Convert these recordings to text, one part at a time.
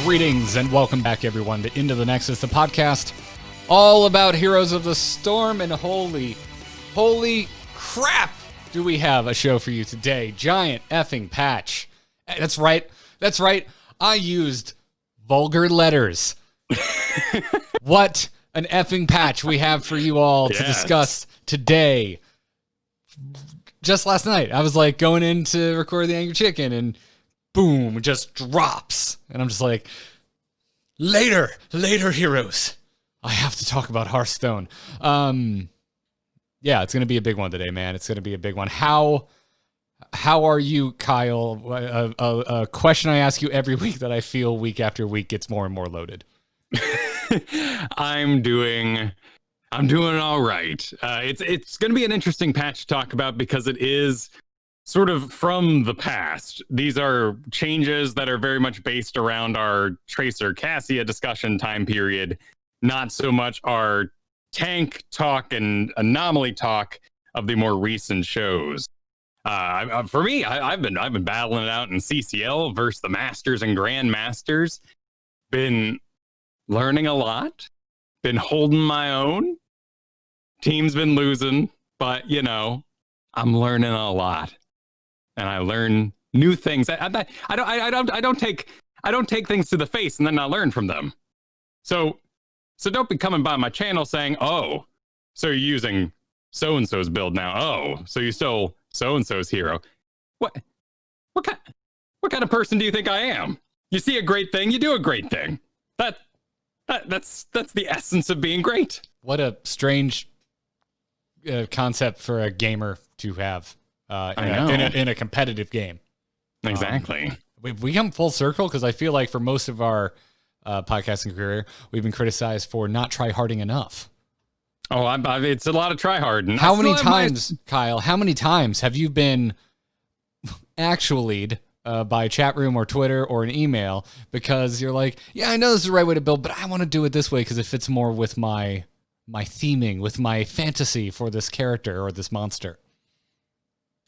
Greetings and welcome back, everyone, to Into the Nexus, the podcast all about Heroes of the Storm. And holy crap, do we have a show for you today. Giant effing patch. That's right. I used vulgar letters. What an effing patch we have for you all to discuss today. Just last night, I was like going in to record the Angry Chicken and boom, it just drops. And I'm just like, later, heroes. I have to talk about Hearthstone. Yeah, it's going to be a big one today, man. It's going to be a big one. How are you, Kyle? A question I ask you every week that I feel week after week gets more and more loaded. I'm doing all right. It's going to be an interesting patch to talk about because it is sort of from the past. These are changes that are very much based around our Tracer Cassia discussion time period, not so much our tank talk and Anomaly talk of the more recent shows. For me, I've been battling it out in CCL versus the Masters and Grandmasters. Been learning a lot. Been holding my own. Team's been losing, but you know, I'm learning a lot. And I learn new things. I don't take things to the face and then not learn from them. So don't be coming by my channel saying, "Oh, so you're using so and so's build now. Oh, so you stole so and so's hero." What kind of person do you think I am? You see a great thing, you do a great thing. That's the essence of being great. What a strange concept for a gamer to have. In a competitive game. Exactly. We come full circle because I feel like for most of our podcasting career, we've been criticized for not try-harding enough. Oh, it's a lot of try-hard. How many times, Kyle, how many times have you been actually'd by chat room or Twitter or an email because you're like, yeah, I know this is the right way to build, but I want to do it this way because it fits more with my theming, with my fantasy for this character or this monster?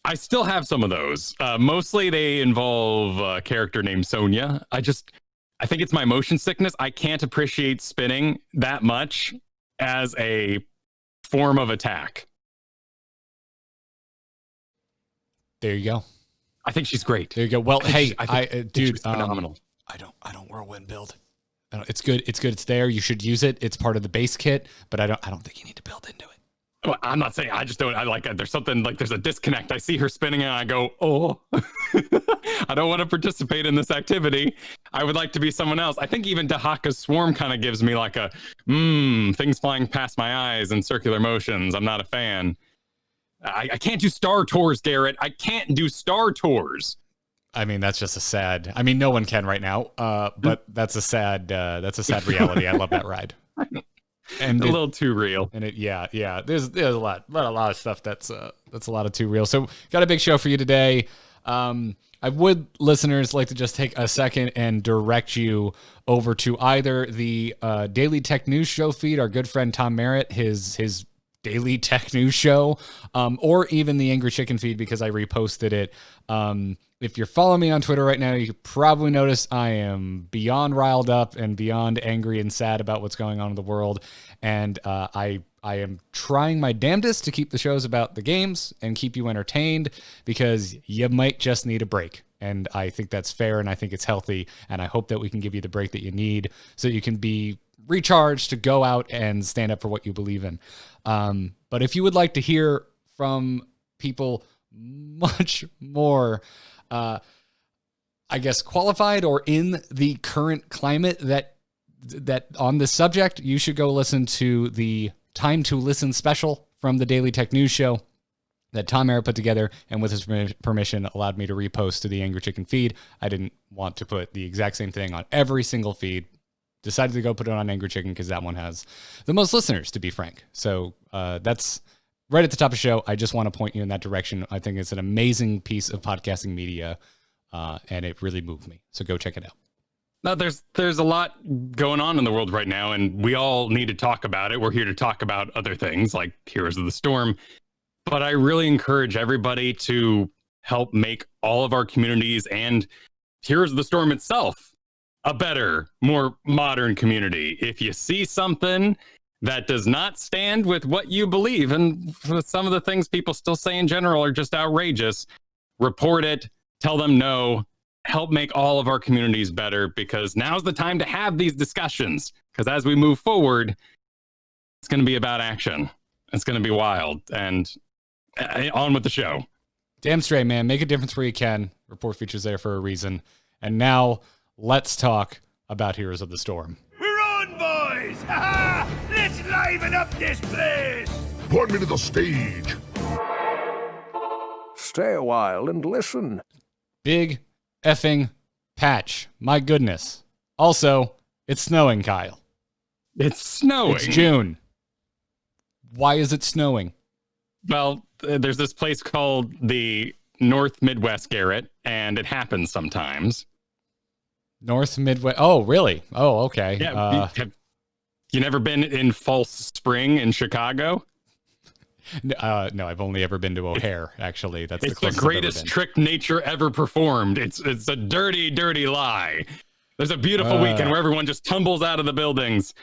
I still have some of those. Mostly they involve a character named Sonya. I think it's my motion sickness. I can't appreciate spinning that much as a form of attack. There you go. I think she's great. There you go. Well, hey, dude, phenomenal. I don't whirlwind build. It's good. It's there. You should use it. It's part of the base kit, but I don't think you need to build into it. Well, I'm not saying I just don't. I like there's something like there's a disconnect. I see her spinning and I go, oh, I don't want to participate in this activity. I would like to be someone else. I think even Dahaka's Swarm kind of gives me like a things flying past my eyes and circular motions. I'm not a fan. I can't do Star Tours, Garrett. I can't do Star Tours. I mean, that's just a sad. I mean, no one can right now. But that's a sad reality. I love that ride. And a little too real. And there's a lot of stuff that's a lot of too real. So got a big show for you today. I would, listeners, like to just take a second and direct you over to either the Daily Tech News Show feed, our good friend Tom Merritt, his Daily Tech News Show, or even the Angry Chicken feed because I reposted it. If you're following me on Twitter right now, you probably notice I am beyond riled up and beyond angry and sad about what's going on in the world. And I am trying my damnedest to keep the shows about the games and keep you entertained because you might just need a break. And I think that's fair and I think it's healthy. And I hope that we can give you the break that you need so you can be recharged to go out and stand up for what you believe in. But if you would like to hear from people much more I guess qualified or in the current climate that on this subject, you should go listen to the Time to Listen special from the Daily Tech News Show that Tom Merritt put together and with his permission allowed me to repost to the Angry Chicken feed. I didn't want to put the exact same thing on every single feed. Decided to go put it on Angry Chicken because that one has the most listeners, to be frank. So that's right at the top of the show. I just want to point you in that direction. I think it's an amazing piece of podcasting media, and it really moved me. So go check it out. No, there's a lot going on in the world right now, and we all need to talk about it. We're here to talk about other things like Heroes of the Storm. But I really encourage everybody to help make all of our communities and Heroes of the Storm itself a better, more modern community. If you see something that does not stand with what you believe, and some of the things people still say in general are just outrageous, report it, tell them no, help make all of our communities better, because now's the time to have these discussions. Because as we move forward, it's going to be about action. It's going to be wild. And on with the show. Damn straight, man. Make a difference where you can. Report features there for a reason. And now let's talk about Heroes of the Storm. We're on, boys! Ha-ha! Let's liven up this place! Point me to the stage. Stay a while and listen. Big effing patch. My goodness. Also, it's snowing, Kyle. It's snowing. It's June. Why is it snowing? Well, there's this place called the North Midwest, Garrett, and it happens sometimes. North Midwest. Oh, really? Oh, okay. Yeah. Have you never been in False Spring in Chicago? No, I've only ever been to O'Hare, actually. That's it's the greatest trick nature ever performed. It's a dirty, dirty lie. There's a beautiful weekend where everyone just tumbles out of the buildings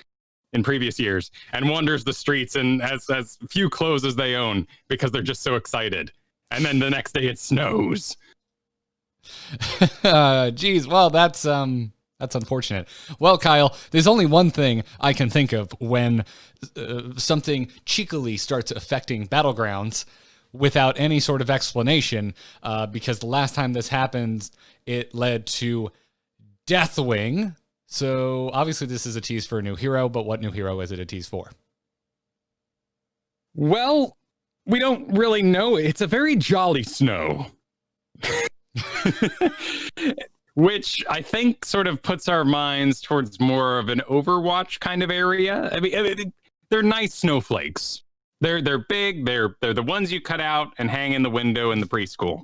in previous years and wanders the streets and as few clothes as they own because they're just so excited. And then the next day it snows. Geez, well, that's unfortunate. Well, Kyle, there's only one thing I can think of when something cheekily starts affecting Battlegrounds without any sort of explanation, because the last time this happened, it led to Deathwing. So obviously this is a tease for a new hero, but what new hero is it a tease for? Well, we don't really know. It's a very jolly snow. Which I think sort of puts our minds towards more of an Overwatch kind of area. I mean they're nice snowflakes. They're big. They're the ones you cut out and hang in the window in the preschool.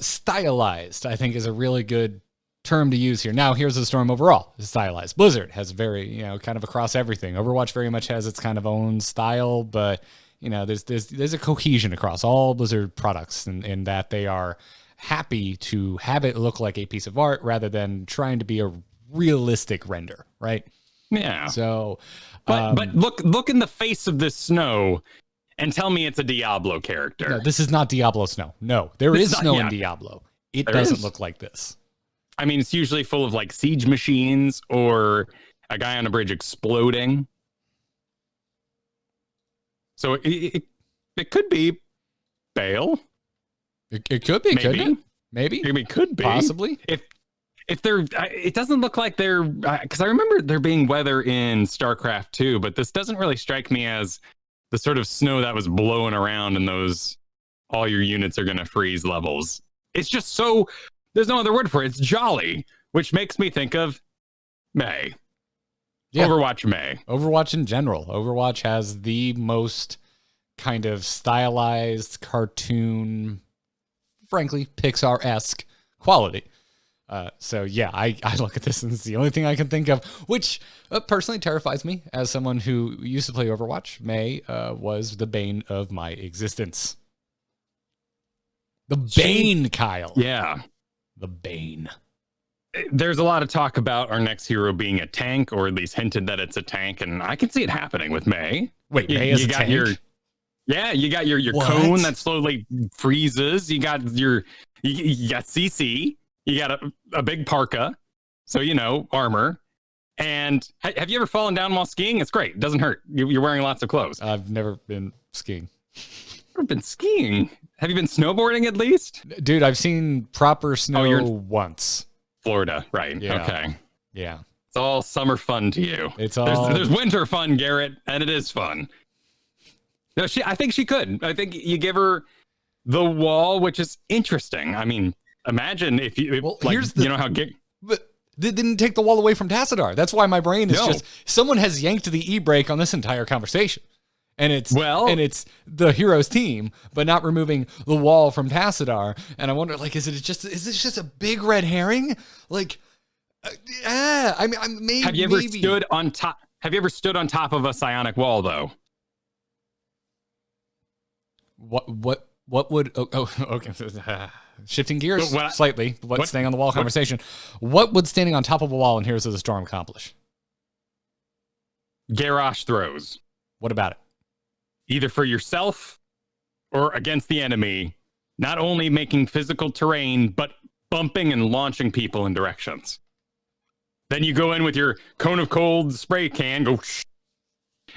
Stylized, I think, is a really good term to use here. Now, Heroes of the Storm overall is stylized. Blizzard has very, kind of across everything. Overwatch very much has its kind of own style, but there's a cohesion across all Blizzard products in that they are happy to have it look like a piece of art rather than trying to be a realistic render, right? Yeah. So, but look in the face of this snow and tell me it's a Diablo character. No, this is not Diablo snow. No, there is snow in Diablo. It doesn't look like this. I mean, it's usually full of like siege machines or a guy on a bridge exploding. So it could be Bale. It could be, couldn't it? Maybe it could be. Possibly. If they're, it doesn't look like they're, because I remember there being weather in StarCraft 2, but this doesn't really strike me as the sort of snow that was blowing around in those all your units are going to freeze levels. It's just so, there's no other word for it. It's jolly, which makes me think of May. Yeah. Overwatch May. Overwatch in general. Overwatch has the most kind of stylized cartoon, frankly, Pixar-esque quality. So yeah, I look at this and it's the only thing I can think of, which personally terrifies me as someone who used to play Overwatch. May was the bane of my existence. The Bane, Kyle. Yeah. The Bane. There's a lot of talk about our next hero being a tank, or at least hinted that it's a tank, and I can see it happening with May. Wait, May is a tank? You got your cone that slowly freezes. You got you got CC. You got a big parka, so armor. And have you ever fallen down while skiing? It's great. It doesn't hurt. You're wearing lots of clothes. I've never been skiing. Never been skiing? Have you been snowboarding at least? Dude, I've seen proper snow once. Florida, right? Yeah. Okay. Yeah. It's all summer fun to you. It's all there's winter fun, Garrett, and it is fun. No, I think she could. I think you give her the wall, which is interesting. I mean, imagine if you But they didn't take the wall away from Tassadar. That's why my brain is just someone has yanked the e-brake on this entire conversation. And it's the hero's team, but not removing the wall from Tassadar. And I wonder, is this just a big red herring? I mean, maybe. Have you ever stood on top? Have you ever stood on top of a psionic wall, though? What What would okay? Shifting gears slightly, but staying on the wall conversation. What would standing on top of a wall in Heroes of the Storm accomplish? Garrosh throws. What about it? Either for yourself or against the enemy, not only making physical terrain, but bumping and launching people in directions. Then you go in with your cone of cold spray can, go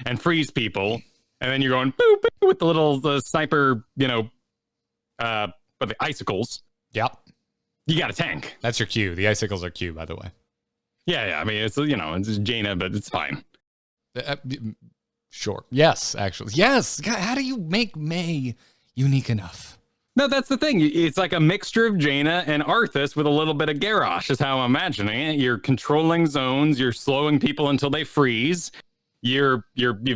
and freeze people, and then you're going boop, boop with the little sniper, but the icicles. Yep. You got a tank. That's your Q. The icicles are Q, by the way. Yeah. I mean, it's it's Jaina, but it's fine. Sure. Yes, actually. Yes. God, how do you make May unique enough? No, that's the thing. It's like a mixture of Jaina and Arthas with a little bit of Garrosh is how I'm imagining it. You're controlling zones. You're slowing people until they freeze. You've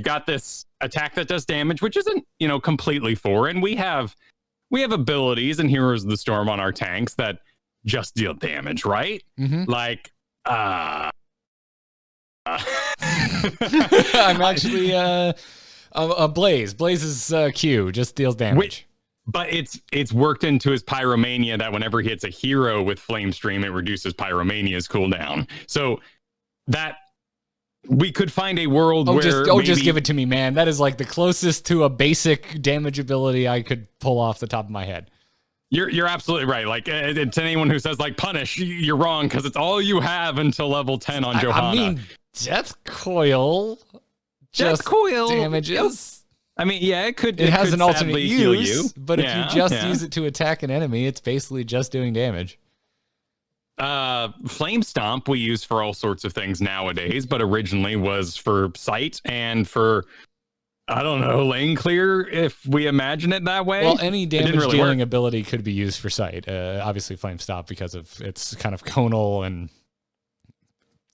got this attack that does damage, which isn't, completely foreign. We have abilities in Heroes of the Storm on our tanks that just deal damage, right? Mm-hmm. Like, I'm actually a Blaze. Blaze's Q just deals damage. But it's worked into his Pyromania that whenever he hits a hero with Flame Stream, it reduces Pyromania's cooldown. So that we could find a world where just give it to me, man. That is like the closest to a basic damage ability I could pull off the top of my head. You're absolutely right. Like to anyone who says like punish, you're wrong because it's all you have until level 10 on Johanna. I mean, Death Coil. Death Coil damages. I mean, yeah, it could. It has an alternate use, you, but if you just use it to attack an enemy, it's basically just doing damage. Flame Stomp we use for all sorts of things nowadays, but originally was for sight and for, I don't know, lane clear, if we imagine it that way. Well, any damage dealing ability could be used for sight. Obviously, Flame Stomp, because of its kind of conal and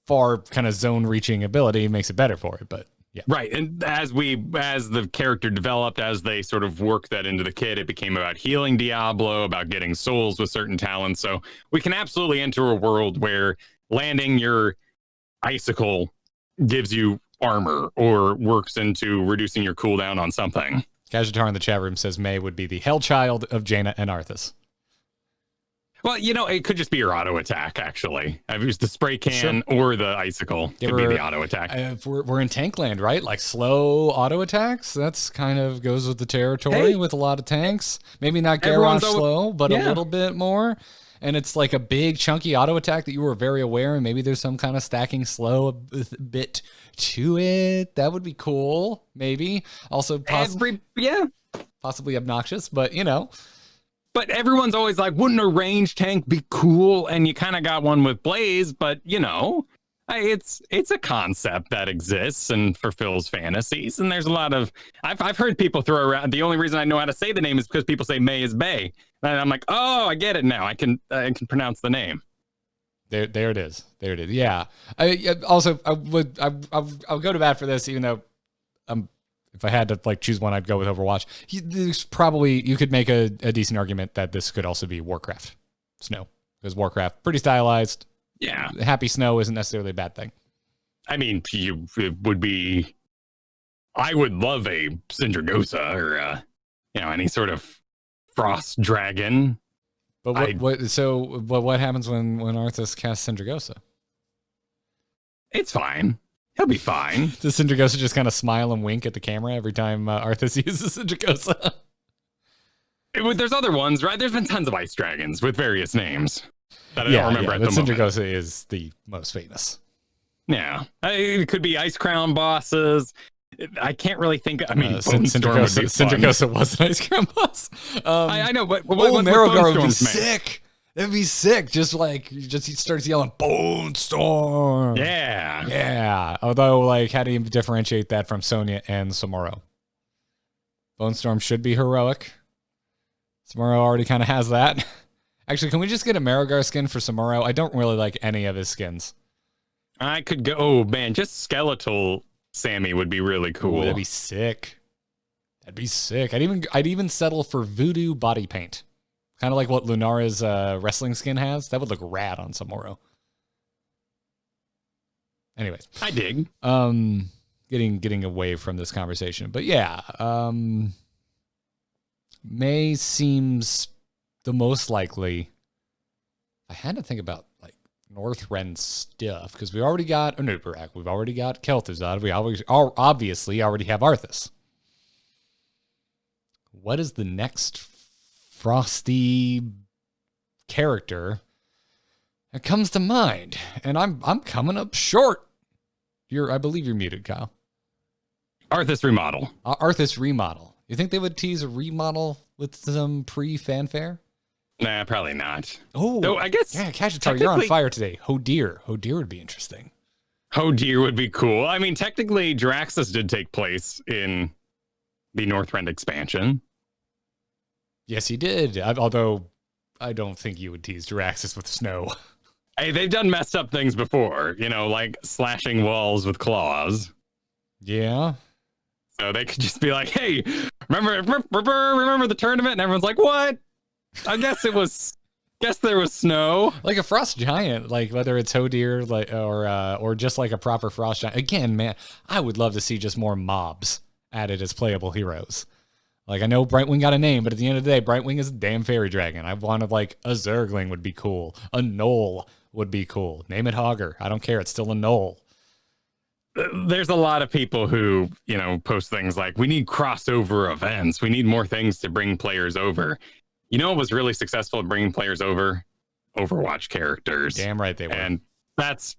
far kind of zone reaching ability, makes it better for it, but. Yeah. Right. And as the character developed, as they sort of worked that into the kit, it became about healing Diablo, about getting souls with certain talents. So we can absolutely enter a world where landing your icicle gives you armor or works into reducing your cooldown on something. Kajatar in the chat room says May would be the hell child of Jaina and Arthas. Well, it could just be your auto attack, actually. I've used the spray can or the icicle could be the auto attack. If we're in tank land, right? Like slow auto attacks. That's kind of goes with the territory with a lot of tanks. Maybe not Garrosh slow, but a little bit more. And it's like a big chunky auto attack that you were very aware, and maybe there's some kind of stacking slow a bit to it. That would be cool. Maybe. Also possibly obnoxious, but But everyone's always like, wouldn't a range tank be cool? And you kind of got one with Blaze, but it's a concept that exists and fulfills fantasies. And there's a lot of, I've heard people throw around. The only reason I know how to say the name is because people say May is Bay. And I'm like, oh, I get it now. I can pronounce the name. There it is. Yeah. I'll go to bat for this, even though if I had to choose one, I'd go with Overwatch. You could make a decent argument that this could also be Warcraft Snow, because Warcraft pretty stylized. Yeah, happy snow isn't necessarily a bad thing. I mean, it would be. I would love a Sindragosa or any sort of frost dragon. But what happens when Arthas casts Sindragosa? It's fine. He'll be fine. Does Sindragosa just kind of smile and wink at the camera every time Arthas uses Sindragosa? There's other ones, right? There's been tons of ice dragons with various names that I don't remember at the moment. Sindragosa is the most famous. Yeah. It could be Ice Crown bosses. I can't really think. I mean, Sindragosa was an Ice Crown boss. I know, but Marigar would be sick. That'd be sick. Just he starts yelling Bone Storm. Yeah. Although, how do you differentiate that from Sonya and Samuro? Bone Storm should be heroic. Samuro already kind of has that. Actually, can we just get a Marigar skin for Samuro? I don't really like any of his skins. I could go. Oh man, just skeletal Sammy would be really cool. Ooh, that'd be sick. I'd even settle for voodoo body paint. Kind of like what Lunara's wrestling skin has. That would look rad on Samuro. Anyways. I dig. Getting away from this conversation. But yeah. May seems the most likely. I had to think about like Northrend stuff because we already got Anubarak, we've already got Kel'Thuzad, we obviously already have Arthas. What is the next frosty character that comes to mind? And I'm coming up short. I believe you're muted, Kyle. Arthas remodel. Arthas remodel. You think they would tease a remodel with some pre-fanfare? Nah, probably not. Oh, so I guess. Yeah, Cassia, you're on fire today. Hodir would be interesting. Hodir would be cool. I mean, technically, Jaraxxus did take place in the Northrend expansion. Yes, he did. Although I don't think you would tease Jaraxxus with snow. Hey, they've done messed up things before, like slashing walls with claws. Yeah. So they could just be like, hey, remember the tournament? And everyone's like, what? I guess there was snow. Like a frost giant, like whether it's Hodir or just like a proper frost giant. Again, man, I would love to see just more mobs added as playable heroes. Like, I know Brightwing got a name, but at the end of the day, Brightwing is a damn fairy dragon. I wanted, like, a Zergling would be cool. A Knoll would be cool. Name it Hogger. I don't care. It's still a Knoll. There's a lot of people who, post things like, we need crossover events. We need more things to bring players over. You know what was really successful at bringing players over? Overwatch characters. Damn right they were. And that's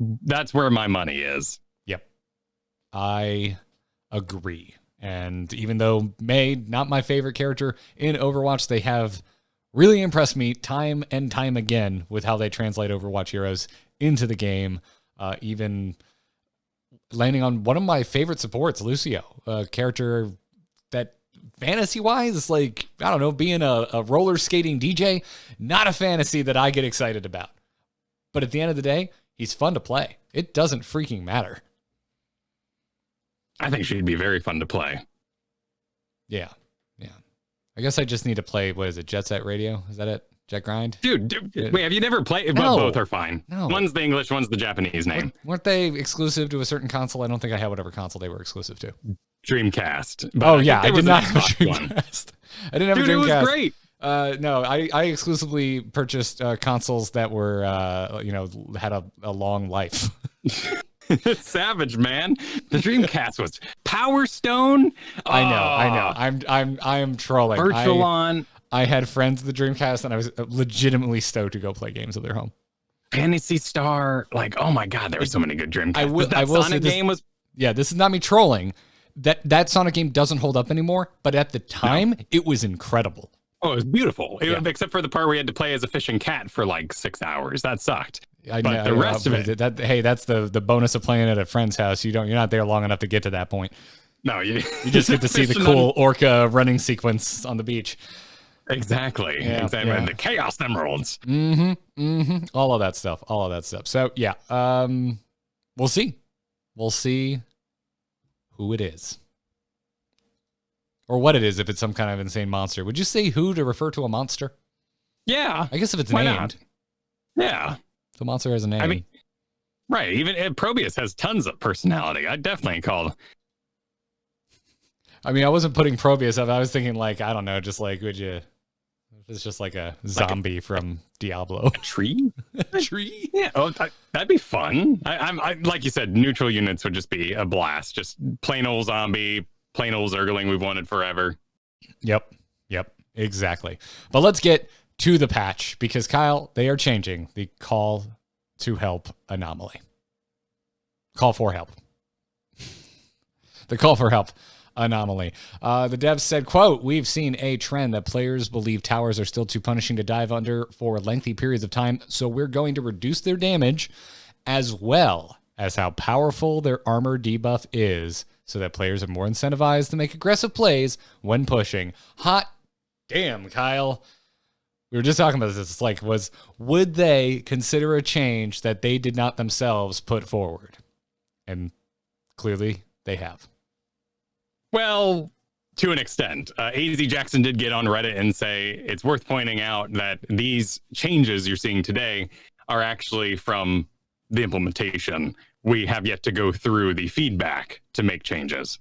where my money is. Yep. I agree. And even though May, not my favorite character in Overwatch, they have really impressed me time and time again with how they translate Overwatch heroes into the game. Even landing on one of my favorite supports, Lucio, a character that fantasy-wise is like, I don't know, being a roller skating DJ, not a fantasy that I get excited about. But at the end of the day, he's fun to play. It doesn't freaking matter. I think she'd be very fun to play. Yeah. I guess I just need to play, what is it, Jet Set Radio? Is that it? Jet Grind? Dude, wait, have you never played? No. Both are fine. No. One's the English, one's the Japanese name. Weren't they exclusive to a certain console? I don't think I had whatever console they were exclusive to. Dreamcast. Oh, yeah, I did not have a Dreamcast. I didn't have a Dreamcast. Dude, it was great. No, I exclusively purchased consoles that were, had a long life. Savage, man. The Dreamcast was Power Stone. I know. I am trolling. Virtualon. I had friends with the Dreamcast, and I was legitimately stoked to go play games at their home. Fantasy Star. Like, oh my God, there were so many good Dreamcasts. I will Sonic say this game was. Yeah, this is not me trolling. That Sonic game doesn't hold up anymore, but at the time, It was incredible. Oh, it was beautiful. Except for the part where we had to play as a fishing cat for like 6 hours. That sucked. But the rest of it. That's the bonus of playing at a friend's house. You're not there long enough to get to that point. No, you just get to see the cool orca running sequence on the beach. Exactly. Exactly. And the Chaos Emeralds. All of that stuff. So yeah, we'll see. We'll see who it is. Or what it is, if it's some kind of insane monster. Would you say who to refer to a monster? Yeah. I guess if it's Why named. Not? Yeah. The monster has a name. I mean, right. Even Probius has tons of personality. I'd definitely call. I mean, I wasn't putting Probius up. I was thinking, like, I don't know, just like, would you... It's just like a zombie from Diablo. A tree? A tree? Yeah. Oh, that'd be fun. I like you said, neutral units would just be a blast. Just plain old zombie, plain old Zergling we've wanted forever. Yep, exactly. But let's get to the patch, because Kyle, they are changing the call to help anomaly. Call for help. The call for help anomaly. The devs said, quote, "We've seen a trend that players believe towers are still too punishing to dive under for lengthy periods of time, so we're going to reduce their damage as well as how powerful their armor debuff is, so that players are more incentivized to make aggressive plays when pushing." Hot damn, Kyle. We were just talking about this. It's like, would they consider a change that they did not themselves put forward? And clearly they have. Well, to an extent. AZ Jackson did get on Reddit and say it's worth pointing out that these changes you're seeing today are actually from the implementation. We have yet to go through the feedback to make changes.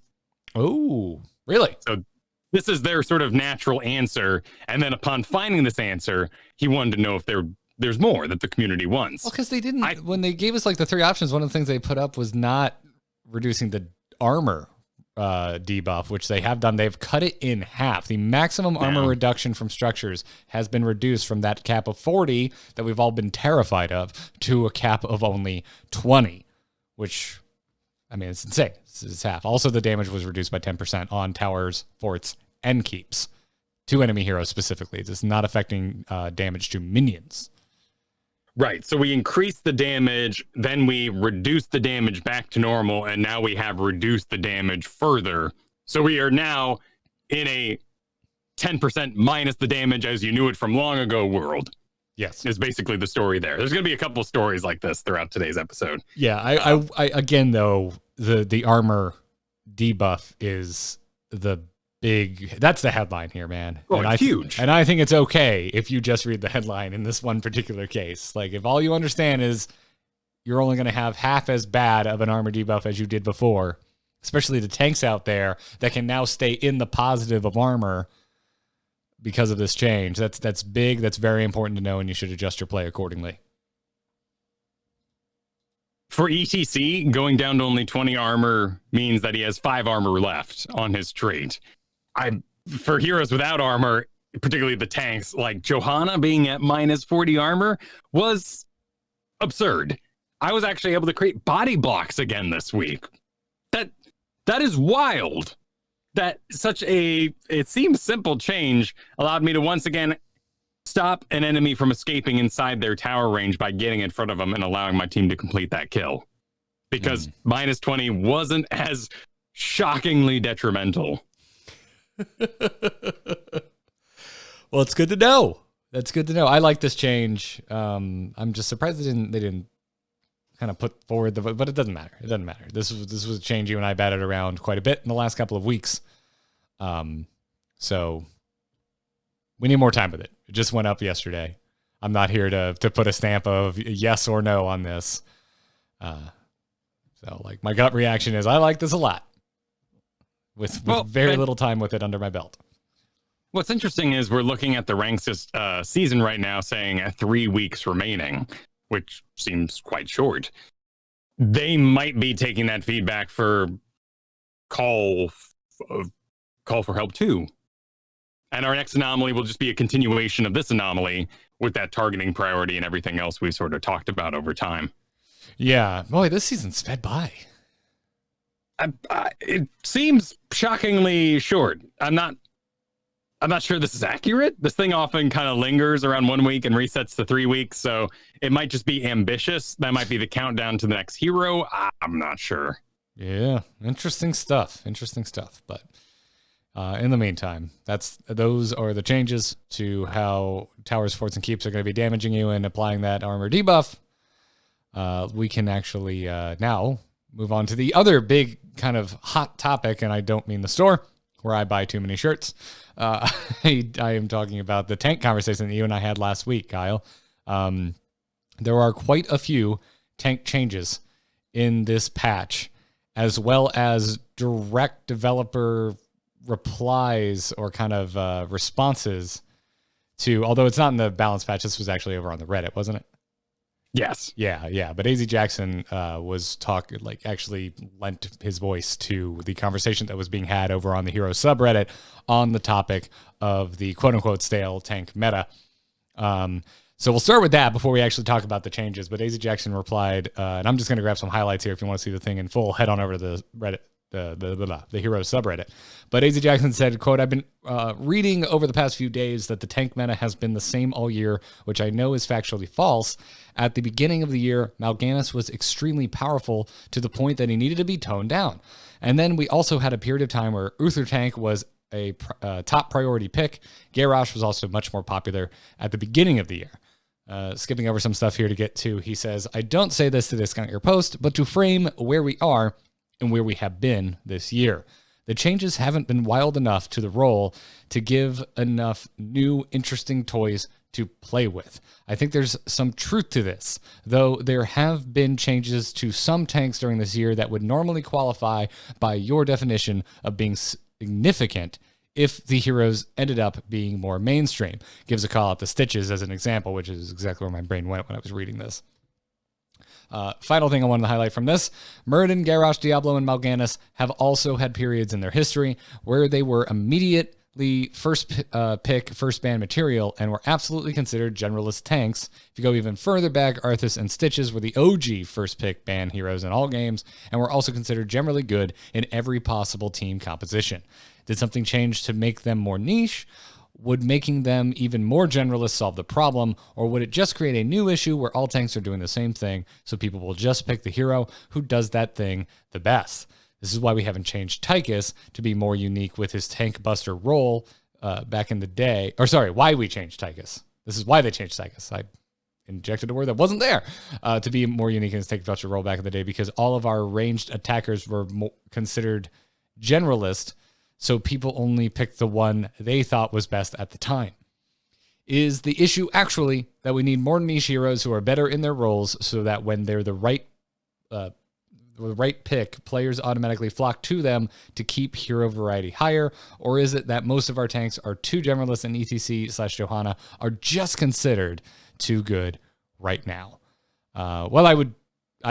Oh, really? So this is their sort of natural answer. And then upon finding this answer, he wanted to know if there's more that the community wants. Well, because they didn't, when they gave us like the 3 options, one of the things they put up was not reducing the armor debuff, which they have done. They've cut it in half. The maximum armor reduction from structures has been reduced from that cap of 40 that we've all been terrified of to a cap of only 20, which, I mean, it's insane. It's half. Also, the damage was reduced by 10% on towers, forts, and keeps. 2 enemy heroes specifically. It's not affecting damage to minions. Right. So we increased the damage, then we reduced the damage back to normal, and now we have reduced the damage further. So we are now in a 10% minus the damage as you knew it from long ago world. Yes. Is basically the story there. There's going to be a couple stories like this throughout today's episode. Yeah. I again, though, the armor debuff is the that's the headline here, man. Oh, and it's huge. And I think it's okay if you just read the headline in this one particular case. Like, if all you understand is you're only going to have half as bad of an armor debuff as you did before, especially the tanks out there that can now stay in the positive of armor because of this change. That's big. That's very important to know, and you should adjust your play accordingly. For ETC, going down to only 20 armor means that he has 5 armor left on his trait. For heroes without armor, particularly the tanks, like Johanna being at minus 40 armor was absurd. I was actually able to create body blocks again this week. That is wild. That it seems simple change allowed me to once again stop an enemy from escaping inside their tower range by getting in front of them and allowing my team to complete that kill. Because minus 20 wasn't as shockingly detrimental. Well, it's good to know. That's good to know. I like this change. I'm just surprised they didn't kind of put forward but it doesn't matter. It doesn't matter. This was a change you and I batted around quite a bit in the last couple of weeks. So we need more time with it. It just went up yesterday. I'm not here to put a stamp of yes or no on this. So like my gut reaction is I like this a lot with very little time with it under my belt. What's interesting is we're looking at the ranks season right now saying 3 weeks remaining, which seems quite short. They might be taking that feedback for call for help too. And our next anomaly will just be a continuation of this anomaly with that targeting priority and everything else we sort of talked about over time. Yeah. Boy, this season's sped by. It seems shockingly short. I'm not sure this is accurate. This thing often kind of lingers around 1 week and resets to 3 weeks. So it might just be ambitious. That might be the countdown to the next hero. I'm not sure. Yeah. Interesting stuff. But in the meantime, those are the changes to how towers, forts, and keeps are going to be damaging you and applying that armor debuff. We can actually now move on to the other big kind of hot topic, and I don't mean the store where I buy too many shirts. I am talking about the tank conversation that you and I had last week, Kyle. There are quite a few tank changes in this patch, as well as direct developer replies or kind of responses to, although it's not in the balance patch, this was actually over on the Reddit, wasn't it? Yes. Yeah. But AZ Jackson was actually lent his voice to the conversation that was being had over on the Hero subreddit on the topic of the quote unquote stale tank meta. So we'll start with that before we actually talk about the changes. But AZ Jackson replied, and I'm just going to grab some highlights here. If you want to see the thing in full, head on over to the Reddit. The Hero subreddit. But AZ Jackson said, quote, I've been reading over the past few days that the tank meta has been the same all year, which I know is factually false. At the beginning of the year, Mal'Ganis was extremely powerful to the point that he needed to be toned down. And then we also had a period of time where Uther Tank was a top priority pick. Garrosh was also much more popular at the beginning of the year. Skipping over some stuff here to get to, he says, I don't say this to discount your post, but to frame where we are and where we have been this year. The changes haven't been wild enough to the role to give enough new, interesting toys to play with. I think there's some truth to this, though there have been changes to some tanks during this year that would normally qualify by your definition of being significant if the heroes ended up being more mainstream. Gives a call out to Stitches as an example, which is exactly where my brain went when I was reading this. Final thing I wanted to highlight from this, Muradin, Garrosh, Diablo, and Mal'Ganis have also had periods in their history where they were immediately first pick, first ban material, and were absolutely considered generalist tanks. If you go even further back, Arthas and Stitches were the OG first pick ban heroes in all games, and were also considered generally good in every possible team composition. Did something change to make them more niche? Would making them even more generalists solve the problem, or would it just create a new issue where all tanks are doing the same thing, so people will just pick the hero who does that thing the best? This is why we haven't changed Tychus to be more unique with his tank buster role back in the day. Or sorry, why we changed Tychus. This is why they changed Tychus. I injected a word that wasn't there, to be more unique in his tank buster role back in the day, because all of our ranged attackers were considered generalist, so people only picked the one they thought was best at the time. Is the issue actually that we need more niche heroes who are better in their roles so that when they're the right pick, players automatically flock to them to keep hero variety higher? Or is it that most of our tanks are too generalist and ETC/Johanna are just considered too good right now? Well, I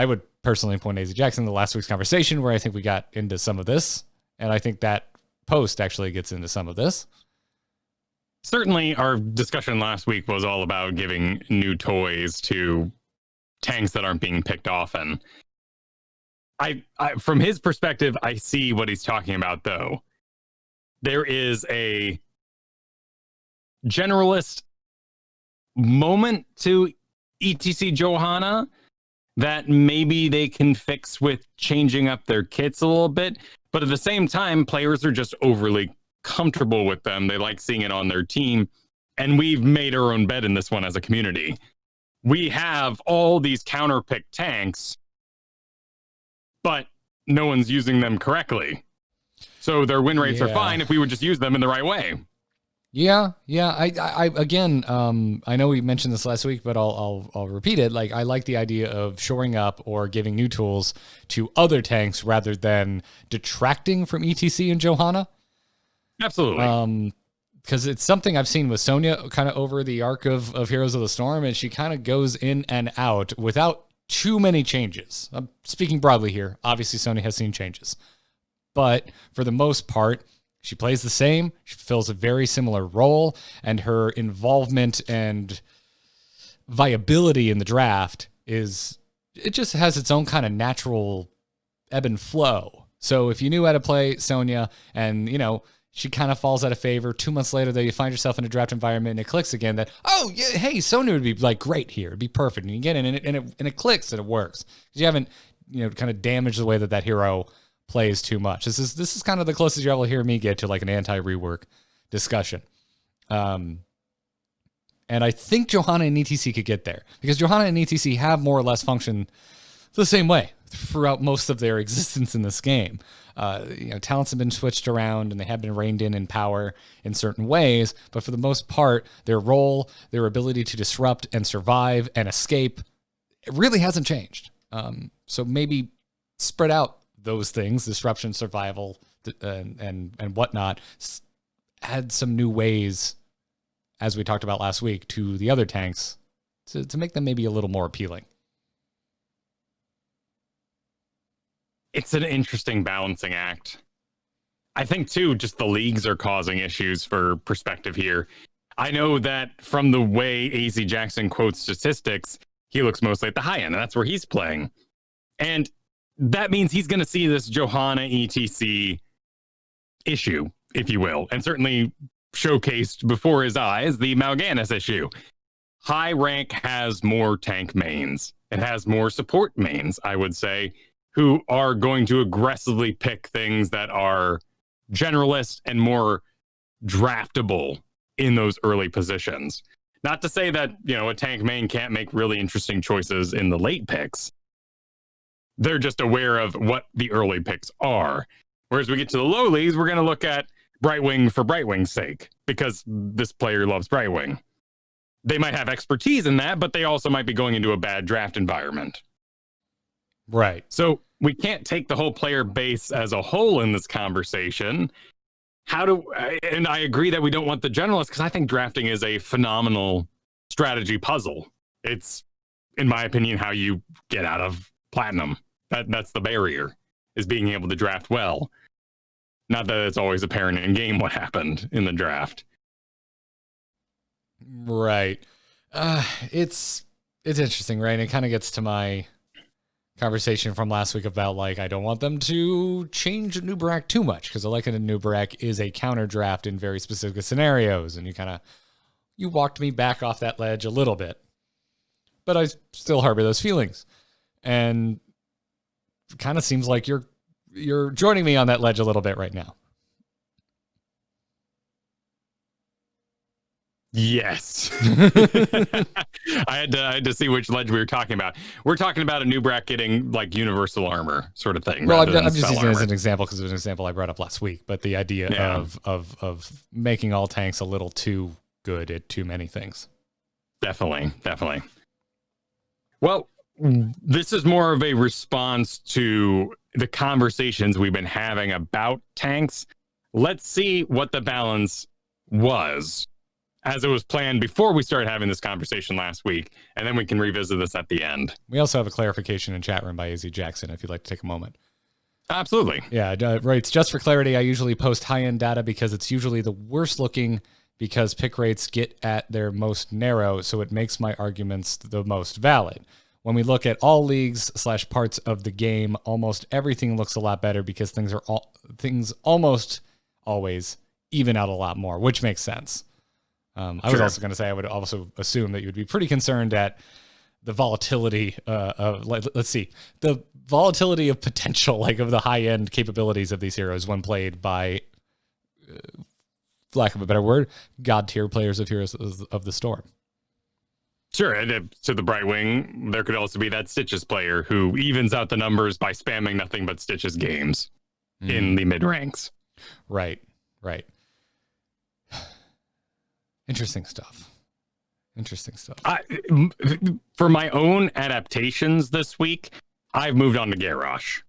would personally point AZ Jackson to last week's conversation where I think we got into some of this, and I think that post actually gets into some of this. Certainly, our discussion last week was all about giving new toys to tanks that aren't being picked often. I from his perspective, I see what he's talking about, though. There is a generalist moment to ETC Johanna that maybe they can fix with changing up their kits a little bit. But at the same time, players are just overly comfortable with them. They like seeing it on their team. And we've made our own bed in this one as a community. We have all these counter-pick tanks, but no one's using them correctly. So their win rates are fine if we would just use them in the right way. Yeah. I again, I know we mentioned this last week, but I'll repeat it. Like, I like the idea of shoring up or giving new tools to other tanks rather than detracting from ETC and Johanna. Absolutely. Because it's something I've seen with Sonya kind of over the arc of Heroes of the Storm, and she kind of goes in and out without too many changes. I'm speaking broadly here. Obviously, Sonya has seen changes, but for the most part, she plays the same. She fills a very similar role, and her involvement and viability in the draft it just has its own kind of natural ebb and flow. So if you knew how to play Sonya and, she kind of falls out of favor, 2 months later, though, you find yourself in a draft environment and it clicks again that, oh, yeah, hey, Sonya would be like great here. It'd be perfect. And you get in and it clicks and it works. Because you haven't, kind of damaged the way that hero plays too much. This is kind of the closest you'll ever hear me get to like an anti-rework discussion. And I think Johanna and ETC could get there because Johanna and ETC have more or less functioned the same way throughout most of their existence in this game. Talents have been switched around and they have been reined in power in certain ways, but for the most part, their role, their ability to disrupt and survive and escape, it really hasn't changed. So maybe spread out those things, disruption, survival, and whatnot, add some new ways, as we talked about last week, to the other tanks to make them maybe a little more appealing. It's an interesting balancing act. I think, too, just the leagues are causing issues for perspective here. I know that from the way AZ Jackson quotes statistics, he looks mostly at the high end, and that's where he's playing. And that means he's going to see this Johanna ETC issue, if you will, and certainly showcased before his eyes the Mal'Ganis issue. High rank has more tank mains. It has more support mains, I would say, who are going to aggressively pick things that are generalist and more draftable in those early positions. Not to say that, a tank main can't make really interesting choices in the late picks. They're just aware of what the early picks are. Whereas we get to the lowlies, we're going to look at Brightwing for Brightwing's sake, because this player loves Brightwing. They might have expertise in that, but they also might be going into a bad draft environment. Right. So we can't take the whole player base as a whole in this conversation. and I agree that we don't want the generalist because I think drafting is a phenomenal strategy puzzle. It's, in my opinion, how you get out of platinum. That's the barrier, is being able to draft well. Not that it's always apparent in game what happened in the draft. Right. It's interesting, right? It kind of gets to my conversation from last week about, like, I don't want them to change Nubarak too much because Alekin and Nubarak is a counter draft in very specific scenarios, and you walked me back off that ledge a little bit, but I still harbor those feelings, and it kind of seems like you're joining me on that ledge a little bit right now. Yes. I had to see which ledge we were talking about. We're talking about a Nubarak getting like universal armor sort of thing. Well, I'm just using it as an example because it was an example I brought up last week. But the idea of making all tanks a little too good at too many things. Definitely. Well, this is more of a response to the conversations we've been having about tanks. Let's see what the balance was as it was planned before we started having this conversation last week, and then we can revisit this at the end. We also have a clarification in chat room by AZ Jackson, if you'd like to take a moment. Absolutely. Yeah, right. Just for clarity, I usually post high-end data because it's usually the worst looking because pick rates get at their most narrow, so it makes my arguments the most valid. When we look at all leagues / parts of the game, almost everything looks a lot better because things almost always even out a lot more, which makes sense. I was also going to say, I would also assume that you would be pretty concerned at the volatility of, the volatility of potential, like of the high end capabilities of these heroes when played by, lack of a better word, god tier players of Heroes of the Storm. Sure, and to the Bright Wing, there could also be that Stitches player who evens out the numbers by spamming nothing but Stitches games in the mid ranks. Right. Interesting stuff. For my own adaptations this week, I've moved on to Garrosh.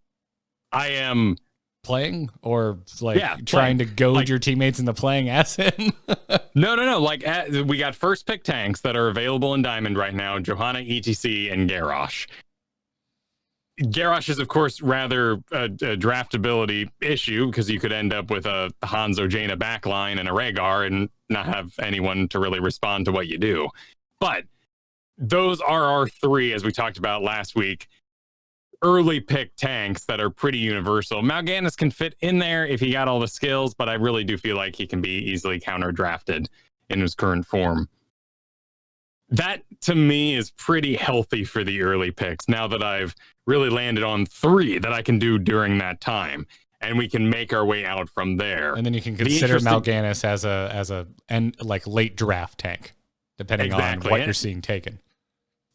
I am playing or trying to goad your teammates into playing as him. No. We got first pick tanks that are available in Diamond right now: Johanna, ETC, and Garrosh. Garrosh is, of course, rather a draftability issue because you could end up with a Hanzo Jaina backline and a Rhaegar and not have anyone to really respond to what you do. But those are our three, as we talked about last week, early pick tanks that are pretty universal. Mal'Ganis can fit in there if he got all the skills, but I really do feel like he can be easily counter drafted in his current form. That, to me, is pretty healthy for the early picks now that I've really landed on three that I can do during that time, and we can make our way out from there. And then you can consider Mal'Ganis as a late draft tank, depending on what you're seeing taken.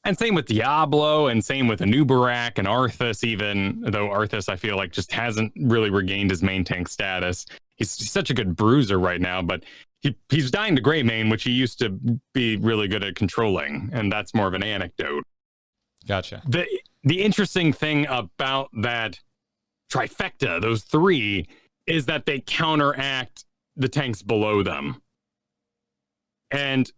And same with Diablo, and same with Nubarak and Arthas, even though Arthas, I feel like, just hasn't really regained his main tank status. He's such a good bruiser right now, but he's dying to Grey Mane, which he used to be really good at controlling, and that's more of an anecdote. Gotcha. The interesting thing about that trifecta, those three, is that they counteract the tanks below them. And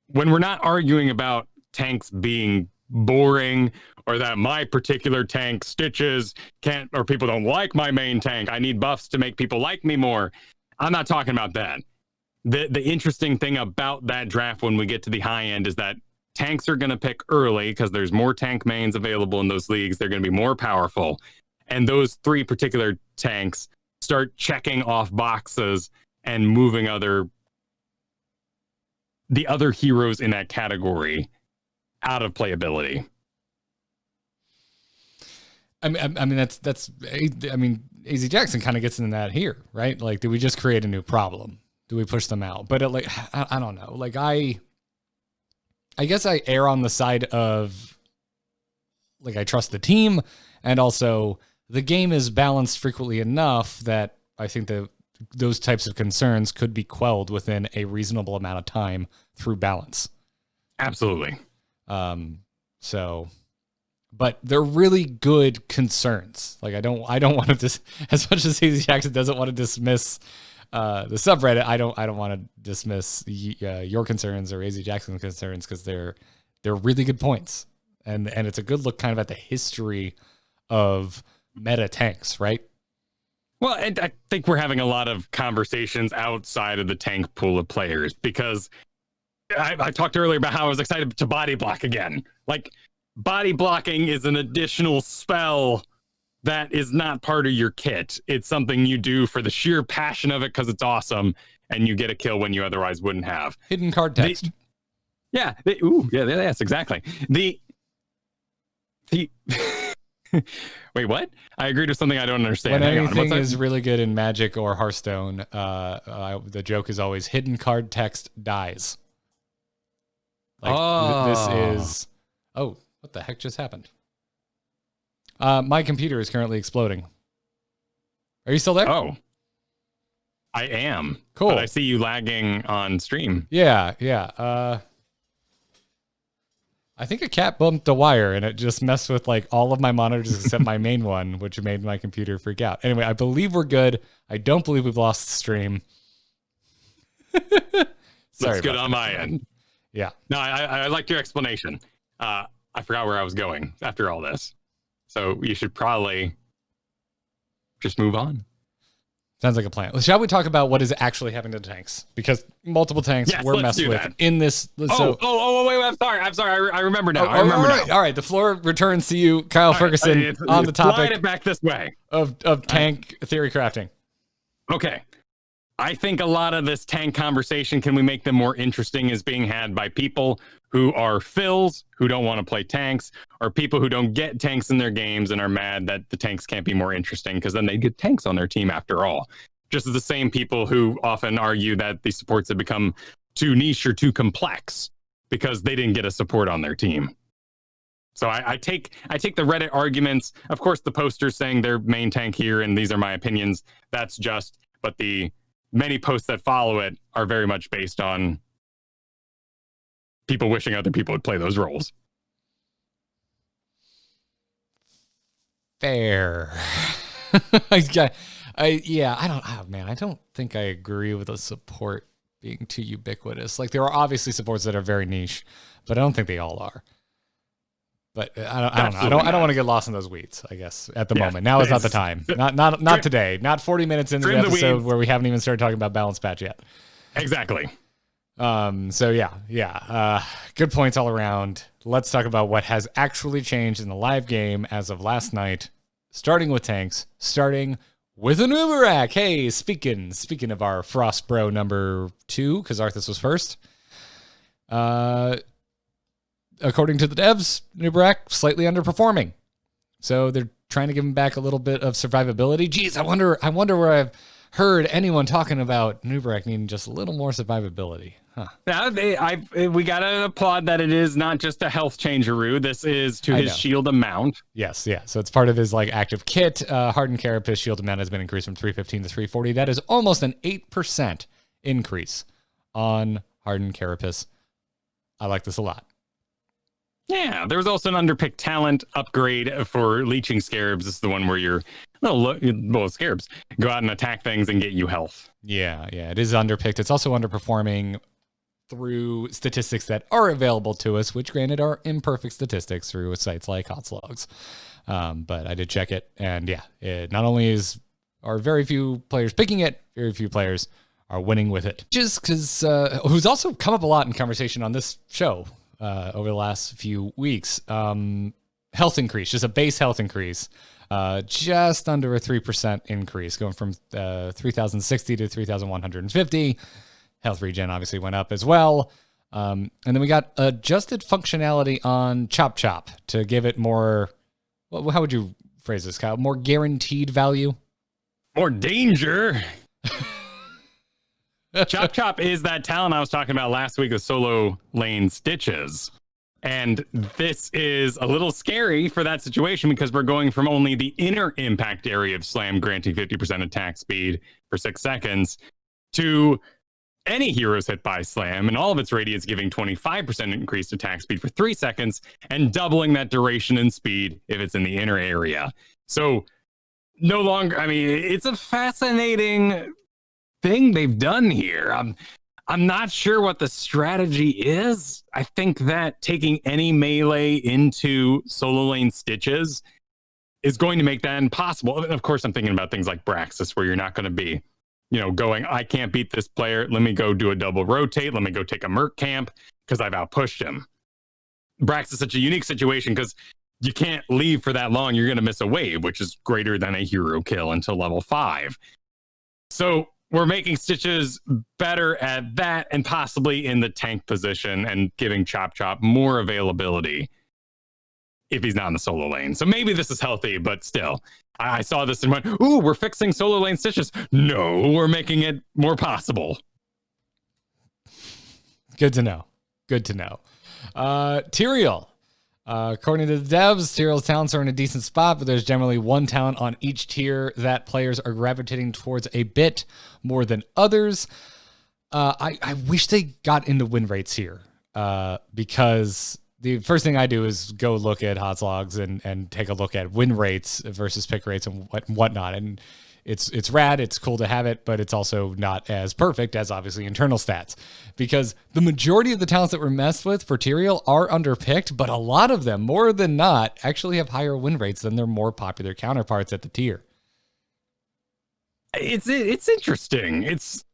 when we're not arguing about tanks being boring or that my particular tank Stitches can't, or people don't like my main tank, I need buffs to make people like me more, I'm not talking about that. The interesting thing about that draft when we get to the high end is that tanks are going to pick early because there's more tank mains available in those leagues. They're going to be more powerful. And those three particular tanks start checking off boxes and moving the other heroes in that category out of playability. I mean, AZ Jackson kind of gets into that here, right? Like, do we just create a new problem? Do we push them out? But I don't know. Like, I guess I err on the side of, like, I trust the team, and also the game is balanced frequently enough that I think that those types of concerns could be quelled within a reasonable amount of time through balance. Absolutely. So but they're really good concerns. Like I don't want to as much as Hazy Jackson doesn't want to dismiss the subreddit, I don't want to dismiss your concerns or Hazy Jackson's concerns, because they're really good points, and it's a good look kind of at the history of meta tanks, right? Well, and I think we're having a lot of conversations outside of the tank pool of players, because I talked earlier about how I was excited to body block again. Like, body blocking is an additional spell that is not part of your kit. It's something you do for the sheer passion of it because it's awesome, and you get a kill when you otherwise wouldn't have. Hidden card text. Yes, exactly. The Wait, what? I agreed with something I don't understand. When anything is really good in Magic or Hearthstone, the joke is always hidden card text dies. Like, this is... Oh, what the heck just happened? My computer is currently exploding. Are you still there? Oh. I am. Cool. But I see you lagging on stream. Yeah. I think a cat bumped a wire and it just messed with like all of my monitors except my main one, which made my computer freak out. Anyway, I believe we're good. I don't believe we've lost the stream. That's good on my end. Yeah. No, I liked your explanation. I forgot where I was going after all this. So you should probably just move on. Sounds like a plan. Shall we talk about what is actually happening to the tanks? Because multiple tanks were messed with in this. Wait, I'm sorry. I remember now. All right. The floor returns to you, Kyle Fergusson, on the topic. Slide it back this way. Of tank theory crafting. Okay. I think a lot of this tank conversation, can we make them more interesting, is being had by people who are fills, who don't want to play tanks, or people who don't get tanks in their games and are mad that the tanks can't be more interesting, because then they get tanks on their team after all. Just as the same people who often argue that the supports have become too niche or too complex because they didn't get a support on their team. So I take the Reddit arguments. Of course, the posters saying their main tank here and these are my opinions, that's just, but the many posts that follow it are very much based on people wishing other people would play those roles. Fair. I don't think I agree with the support being too ubiquitous. Like, there are obviously supports that are very niche, but I don't think they all are. But I don't want to get lost in those weeds, I guess, at the moment. Now is not the time. Not today. Not 40 minutes into the episode where we haven't even started talking about balance patch yet. Exactly. Good points all around. Let's talk about what has actually changed in the live game as of last night, starting with tanks, starting with an Uberak. Hey, speaking of our Frost Bro number 2, because Arthas was first. According to the devs, Uberak slightly underperforming. So they're trying to give him back a little bit of survivability. Geez, I wonder where I've heard anyone talking about Uberak needing just a little more survivability. Huh. Yeah, we gotta applaud that it is not just a health changeroo. This is to his shield amount. Yes, yeah. So it's part of his like active kit. Hardened Carapace shield amount has been increased from 315 to 340. That is almost an 8% increase on Hardened Carapace. I like this a lot. Yeah, there was also an underpicked talent upgrade for Leeching Scarabs. This is the one where your scarabs go out and attack things and get you health. Yeah, it is underpicked. It's also underperforming through statistics that are available to us, which granted are imperfect statistics through sites like HotSlogs. But I did check it, and it not only are very few players picking it, very few players are winning with it. Just because who's also come up a lot in conversation on this show over the last few weeks. Health increase, just a base health increase, just under a 3% increase, going from 3,060 to 3,150. Health regen obviously went up as well. And then we got adjusted functionality on Chop Chop to give it more, how would you phrase this, Kyle? More guaranteed value? More danger. Chop Chop is that talent I was talking about last week with solo lane stitches. And this is a little scary for that situation because we're going from only the inner impact area of Slam granting 50% attack speed for 6 seconds to any heroes hit by slam, and all of its radius giving 25% increased attack speed for 3 seconds, and doubling that duration and speed if it's in the inner area. So no longer, I mean, it's a fascinating thing they've done here. I'm not sure what the strategy is. I think that taking any melee into solo lane stitches is going to make that impossible. And of course, I'm thinking about things like Braxis, where you're not going to be, going, I can't beat this player. Let me go do a double rotate. Let me go take a Merc camp because I've outpushed him. Brax is such a unique situation because you can't leave for that long. You're going to miss a wave, which is greater than a hero kill until level 5. So we're making Stitches better at that and possibly in the tank position and giving Chop Chop more availability if he's not in the solo lane. So maybe this is healthy, but still, I saw this and went, ooh, we're fixing solo lane Stitches. No, we're making it more possible. Good to know. Good to know. Tyrael. According to the devs, Tyrael's talents are in a decent spot, but there's generally one talent on each tier that players are gravitating towards a bit more than others. I wish they got into win rates here because the first thing I do is go look at HOTS logs and take a look at win rates versus pick rates and whatnot. And it's rad. It's cool to have it, but it's also not as perfect as obviously internal stats because the majority of the talents that were messed with for Tyrael are underpicked, but a lot of them, more than not, actually have higher win rates than their more popular counterparts at the tier. It's interesting. It's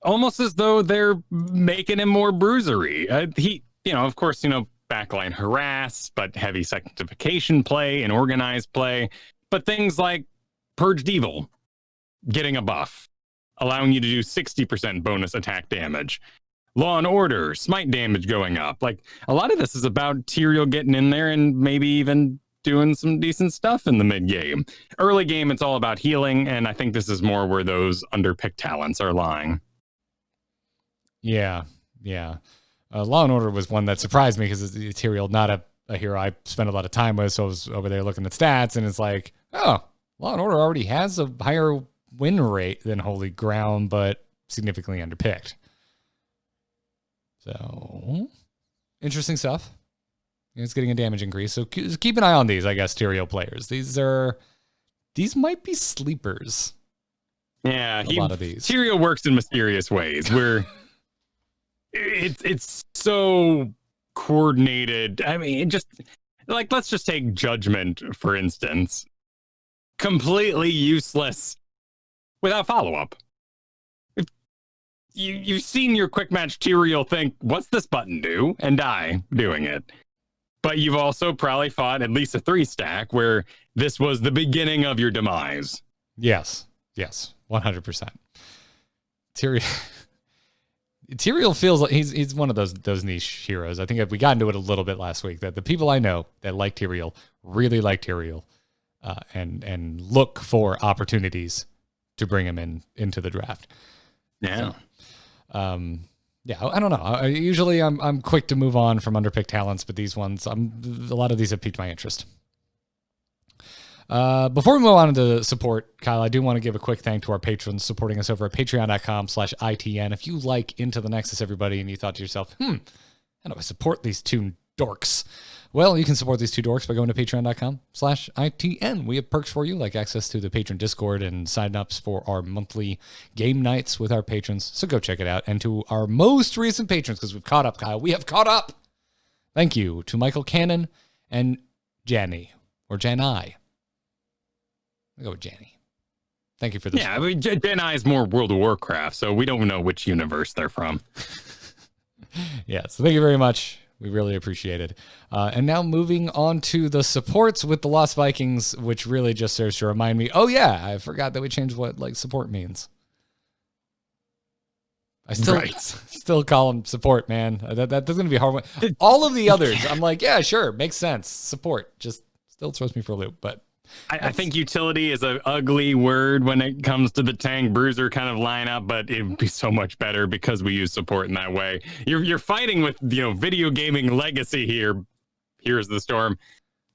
almost as though they're making him more bruisery. He, of course, backline harass, but heavy sanctification play and organized play, but things like Purged Evil getting a buff, allowing you to do 60% bonus attack damage. Law and Order, smite damage going up. Like, a lot of this is about Tyrael getting in there and maybe even doing some decent stuff in the mid game. Early game, it's all about healing, and I think this is more where those underpicked talents are lying. Yeah. Law and Order was one that surprised me because Tyrael, not a hero I spent a lot of time with, so I was over there looking at stats, and it's like, oh, Law and Order already has a higher win rate than Holy Ground, but significantly underpicked. So, interesting stuff. It's getting a damage increase, so keep an eye on these, I guess, Tyrael players. These might be sleepers. Yeah, a lot of these. Tyrael works in mysterious ways where it's so coordinated. I mean, let's just take Judgment, for instance. Completely useless without follow-up. You've seen your quick match Tyrael think, what's this button do? And die doing it. But you've also probably fought at least a 3-stack where this was the beginning of your demise. Yes, 100%. Tyrael feels like he's one of those niche heroes. I think if we got into it a little bit last week, that the people I know that like Tyrael really like Tyrael. And look for opportunities to bring him into the draft. Yeah. So, I don't know. Usually I'm quick to move on from underpicked talents, but these ones, a lot of these have piqued my interest. Before we move on to support, Kyle, I do want to give a quick thank to our patrons supporting us over at patreon.com/ITN. If you like Into the Nexus, everybody, and you thought to yourself, how do I support these two dorks? Well, you can support these two dorks by going to patreon.com/ITN. We have perks for you, like access to the patron Discord and sign-ups for our monthly game nights with our patrons. So go check it out. And to our most recent patrons, because we've caught up, Kyle. We have caught up. Thank you to Michael Cannon and Janny, or Janai. I'll go with Janny. Thank you for this. Yeah, I mean, Janai is more World of Warcraft, so we don't know which universe they're from. Yeah, so thank you very much. We really appreciate it. And now moving on to the supports with the Lost Vikings, which really just serves to remind me, oh yeah, I forgot that we changed what support means. I still call them support, man. That's going to be a hard one. All of the others, I'm like, yeah, sure, makes sense. Support just still throws me for a loop, but I think utility is an ugly word when it comes to the tank bruiser kind of lineup, but it would be so much better because we use support in that way. You're fighting with video gaming legacy here. Here's the storm.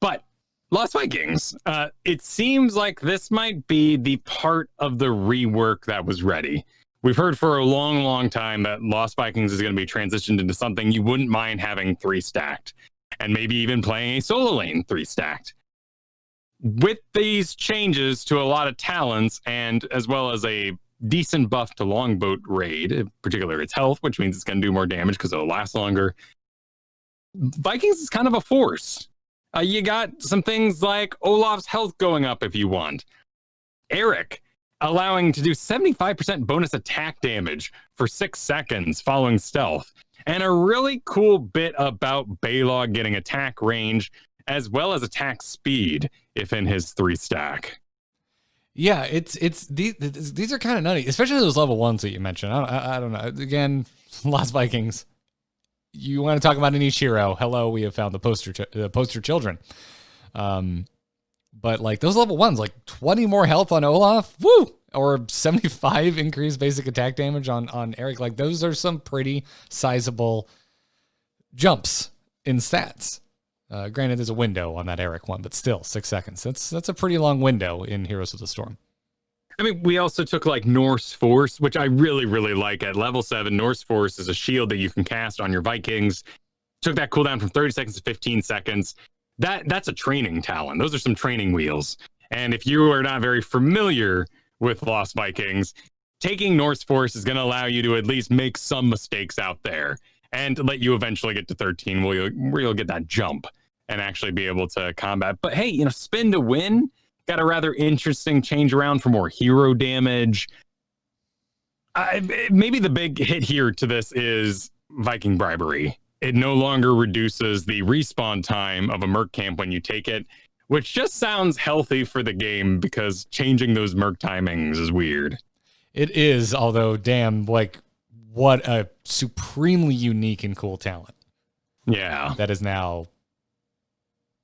But Lost Vikings, it seems like this might be the part of the rework that was ready. We've heard for a long, long time that Lost Vikings is going to be transitioned into something you wouldn't mind having 3 stacked, and maybe even playing a solo lane 3 stacked. With these changes to a lot of talents, and as well as a decent buff to Longboat Raid, in particular its health, which means it's going to do more damage because it'll last longer, Vikings is kind of a force. You got some things like Olaf's health going up if you want. Eric allowing to do 75% bonus attack damage for 6 seconds following stealth. And a really cool bit about Balog getting attack range as well as attack speed if in his 3 stack. Yeah, these are kind of nutty, especially those level 1s that you mentioned. I don't know. Again, Lost Vikings. You want to talk about an niche hero? Hello, we have found the poster children. But like those level 1s, like 20 more health on Olaf, woo, or 75 increased basic attack damage on Eric. Like those are some pretty sizable jumps in stats. Granted, there's a window on that Eric one, but still 6 seconds. That's a pretty long window in Heroes of the Storm. I mean, we also took like Norse Force, which I really, really like. At level 7, Norse Force is a shield that you can cast on your Vikings. Took that cooldown from 30 seconds to 15 seconds. That's a training talent. Those are some training wheels. And if you are not very familiar with Lost Vikings, taking Norse Force is going to allow you to at least make some mistakes out there and let you eventually get to 13 where you'll get that jump and actually be able to combat. But hey, spin to win. Got a rather interesting change around for more hero damage. Maybe the big hit here to this is Viking Bribery. It no longer reduces the respawn time of a Merc camp when you take it, which just sounds healthy for the game because changing those Merc timings is weird. It is, although, damn, like, what a supremely unique and cool talent. Yeah. That is now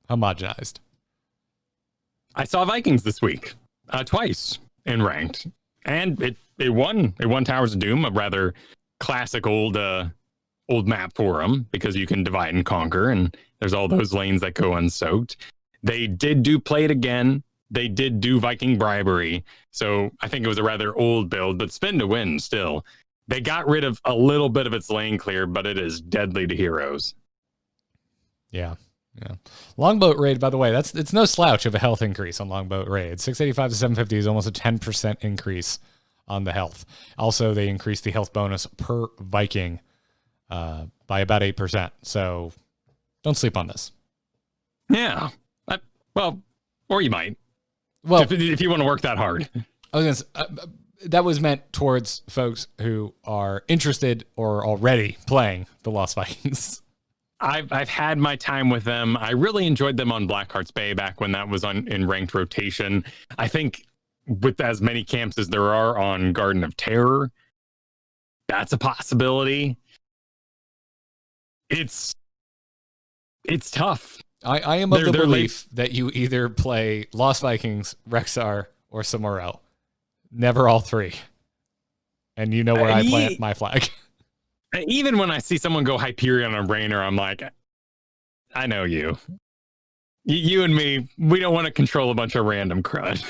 homogenized. I saw Vikings this week, twice in ranked, and it won. It won Towers of Doom, a rather classic old map for them because you can divide and conquer, and there's all those lanes that go unsoaked. They did do Play It Again. They did do Viking Bribery, so I think it was a rather old build, but spin to win still. They got rid of a little bit of its lane clear, but it is deadly to heroes. Yeah. Longboat Raid, by the way, it's no slouch of a health increase on Longboat Raid. 685 to 750 is almost a 10% increase on the health. Also, they increased the health bonus per Viking by about 8%. So don't sleep on this. Yeah. Or you might. Well, if you want to work that hard. I was gonna say, that was meant towards folks who are interested or already playing the Lost Vikings. I've had my time with them. I really enjoyed them on Blackheart's Bay back when that was in ranked rotation. I think with as many camps as there are on Garden of Terror, that's a possibility. It's tough. I am of the belief that you either play Lost Vikings, Rexar, or Samuro. Never all three. And you know where I plant my flag. Even when I see someone go Hyperion on Raynor, I'm like, I know you. You and me, we don't want to control a bunch of random crud.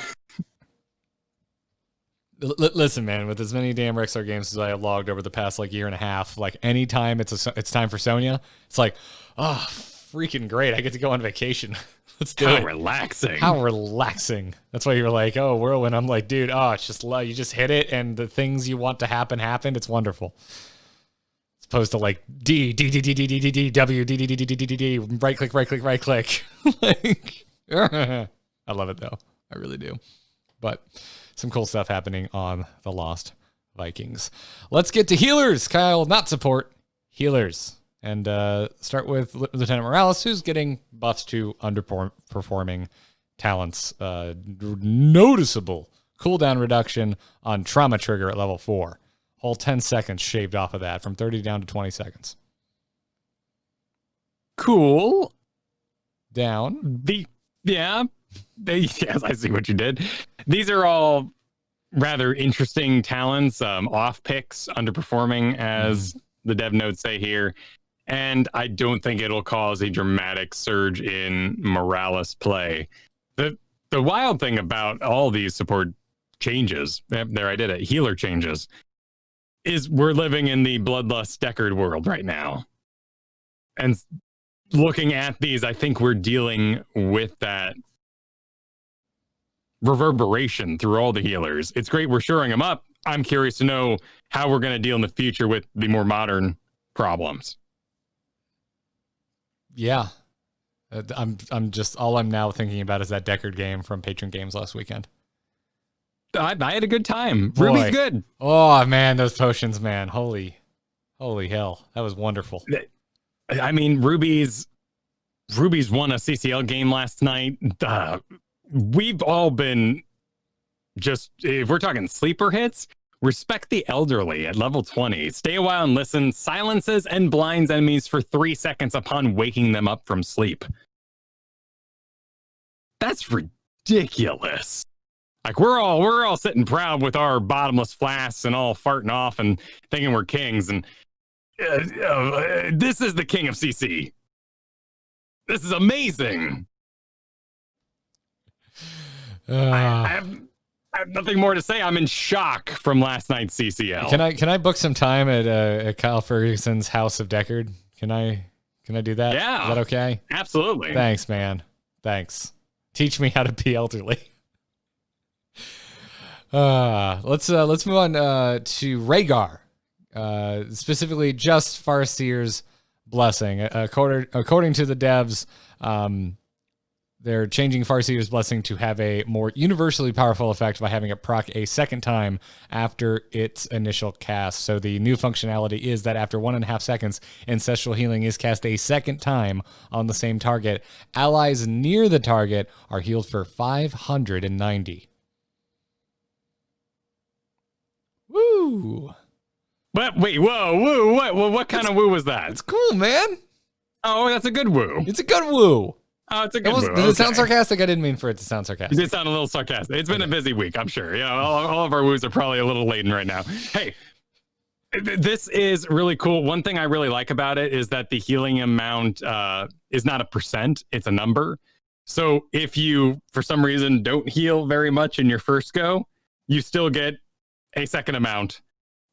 Listen, man, with as many damn Rexar games as I have logged over the past year and a half, anytime it's time for Sonya, it's like, oh, freaking great. I get to go on vacation. Let's do it. How relaxing. That's why you're like, oh, Whirlwind. I'm like, dude, it's just you just hit it and the things you want to happen happened. It's wonderful. As opposed to D, D, D, D, D, D, D, D, W, D, D, D, D, D, D, D, D, right click, right click, right click. I love it though. I really do. But some cool stuff happening on the Lost Vikings. Let's get to healers. Kyle, not support, healers. And start with Lieutenant Morales, who's getting buffs to underperforming talents. Noticeable cooldown reduction on Trauma Trigger at level 4. Whole 10 seconds shaved off of that from 30 down to 20 seconds. Cool. Down. Yes, I see what you did. These are all rather interesting talents, off picks, underperforming, as the dev notes say here. And I don't think it'll cause a dramatic surge in Morales play. The wild thing about all these support changes, there I did it, healer changes, is we're living in the Bloodlust Deckard world right now. And looking at these, I think we're dealing with that reverberation through all the healers. It's great we're shoring them up. I'm curious to know how we're going to deal in the future with the more modern problems. Yeah. I'm just, all I'm now thinking about is that Deckard game from Patron Games last weekend. I had a good time. Boy. Ruby's good. Oh man, those potions, man. Holy hell. That was wonderful. I mean, Ruby's won a CCL game last night. We've all been just, if we're talking sleeper hits, respect the elderly at level 20. Stay a while and listen. Silences and blinds enemies for 3 seconds upon waking them up from sleep. That's ridiculous. Like we're all sitting proud with our bottomless flasks and all farting off and thinking we're kings. And this is the king of CC. This is amazing. I have nothing more to say. I'm in shock from last night's CCL. Can I book some time at Kyle Ferguson's House of Deckard? Can I do that? Yeah. Is that okay? Absolutely. Thanks, man. Thanks. Teach me how to be elderly. Let's move on to Rhaegar. Specifically just Farseer's Blessing. According to the devs, they're changing Farseer's Blessing to have a more universally powerful effect by having it proc a second time after its initial cast. So the new functionality is that after 1.5 seconds, Ancestral Healing is cast a second time on the same target. Allies near the target are healed for 590. Woo! But wait, whoa, what kind of woo was that? It's cool, man. Oh, that's a good woo. It's a good woo. Oh, it's a good woo. Did it sound sarcastic? I didn't mean for it to sound sarcastic. It did sound a little sarcastic. It's been a busy week, I'm sure. Yeah, all of our woos are probably a little laden right now. Hey, this is really cool. One thing I really like about it is that the healing amount is not a percent, it's a number. So if you, for some reason, don't heal very much in your first go, you still get a second amount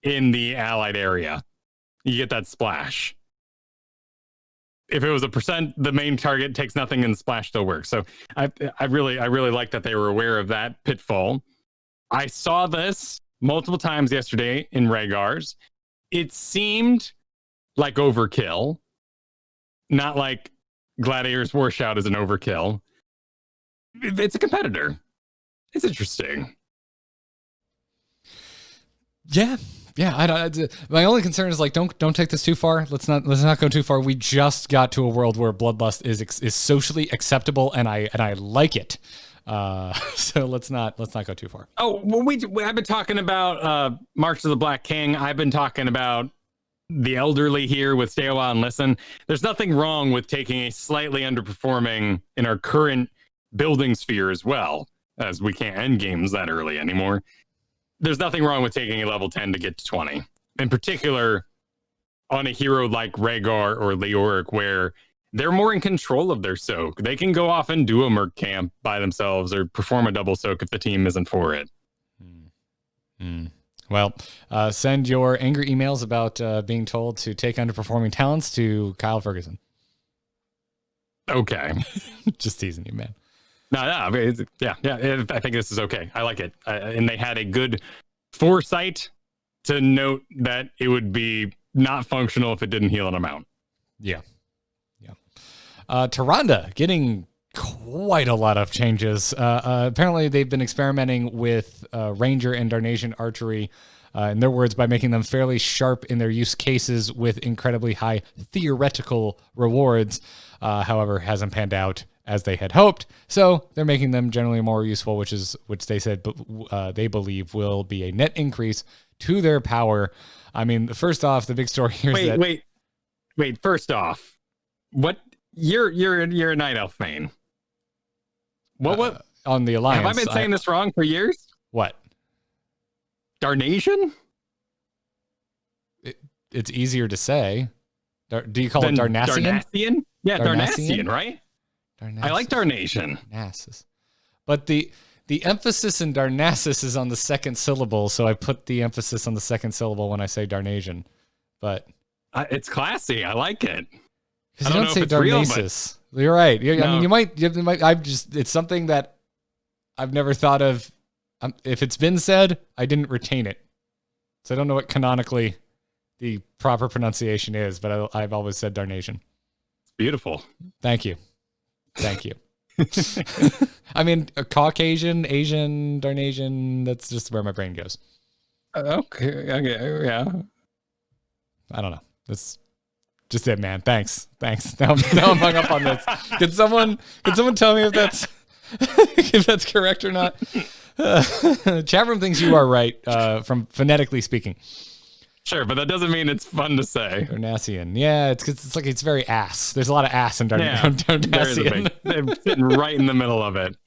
in the allied area. You get that splash. If it was a percent, the main target takes nothing and the splash still works. So I really like that they were aware of that pitfall. I saw this multiple times yesterday in Rhaegar's. It seemed like overkill, not like Gladiator's War Shout is an overkill. It's a competitor. It's interesting. Yeah. My only concern is like don't take this too far. Let's not go too far. We just got to a world where bloodlust is socially acceptable, and I like it. So let's not go too far. Oh, well, I've been talking about March of the Black King. I've been talking about the elderly here with Stay a While and Listen. There's nothing wrong with taking a slightly underperforming in our current building sphere as well, as we can't end games that early anymore. There's nothing wrong with taking a level 10 to get to 20. In particular, on a hero like Rhaegar or Leoric, where they're more in control of their soak. They can go off and do a merc camp by themselves or perform a double soak if the team isn't for it. Well, send your angry emails about being told to take underperforming talents to Kyle Fergusson. Okay. Just teasing you, man. No, I think this is okay. I like it. And they had a good foresight to note that it would be not functional if it didn't heal an amount. Yeah. Tyrande getting quite a lot of changes. Apparently, they've been experimenting with Ranger and Darnasian archery, in their words, by making them fairly sharp in their use cases with incredibly high theoretical rewards. However, hasn't panned out as they had hoped. So they're making them generally more useful, which they said they believe will be a net increase to their power. I mean, first off, the big story here is Wait. First off, what you're a Night Elf main? What on the Alliance? Have I been saying this wrong for years? What? Darnasian? It's easier to say. Do you call it Darnasian? Yeah, Darnasian, right? Darnasian. I like Darnasian. Darnassus. But the The emphasis in Darnassus is on the second syllable, so I put the emphasis on the second syllable when I say Darnasian. But it's classy. I like it. Because you don't say Darnassus. You're right. I mean, you might. It's something that I've never thought of. If it's been said, I didn't retain it, so I don't know what canonically the proper pronunciation is. But I've always said Darnasian. It's beautiful. Thank you. I mean, a Caucasian, Asian, Darnasian. That's just where my brain goes. Okay. Yeah. I don't know. That's just it, man. Thanks. Now I'm hung up on this. Could someone tell me if that's correct or not? Chat room thinks you are right, from phonetically speaking. Sure, but that doesn't mean it's fun to say. Darnassian. Yeah, it's like it's very ass. There's a lot of ass in Darnassian. They're sitting right in the middle of it.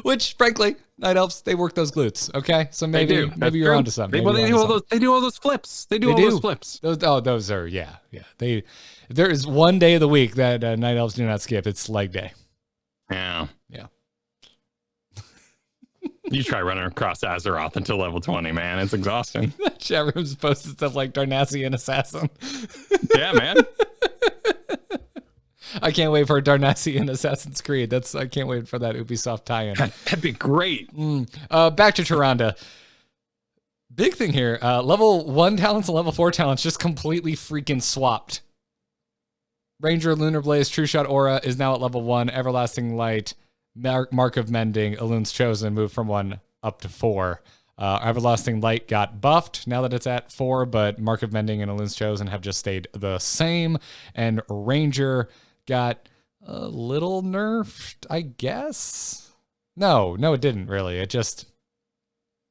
Which, frankly, Night Elves, they work those glutes, okay? So maybe you're onto something. They do all those flips. They do all those flips. Those are, yeah. There is one day of the week that Night Elves do not skip. It's leg day. Yeah. Yeah. You try running across Azeroth until level 20, man. It's exhausting. Chat rooms posted stuff like Darnassian Assassin. Yeah, man. I can't wait for Darnassian Assassin's Creed. I can't wait for that Ubisoft tie-in. That'd be great. Back to Tyrande. Big thing here. Level 1 talents and level 4 talents just completely freaking swapped. Ranger, Lunar Blaze, True Shot Aura is now at level 1. Everlasting Light, Mark of Mending, Elun's Chosen moved from 1 up to 4. Everlasting Light got buffed now that it's at 4, but Mark of Mending and Elun's Chosen have just stayed the same. And Ranger got a little nerfed, I guess. No, it didn't really. It just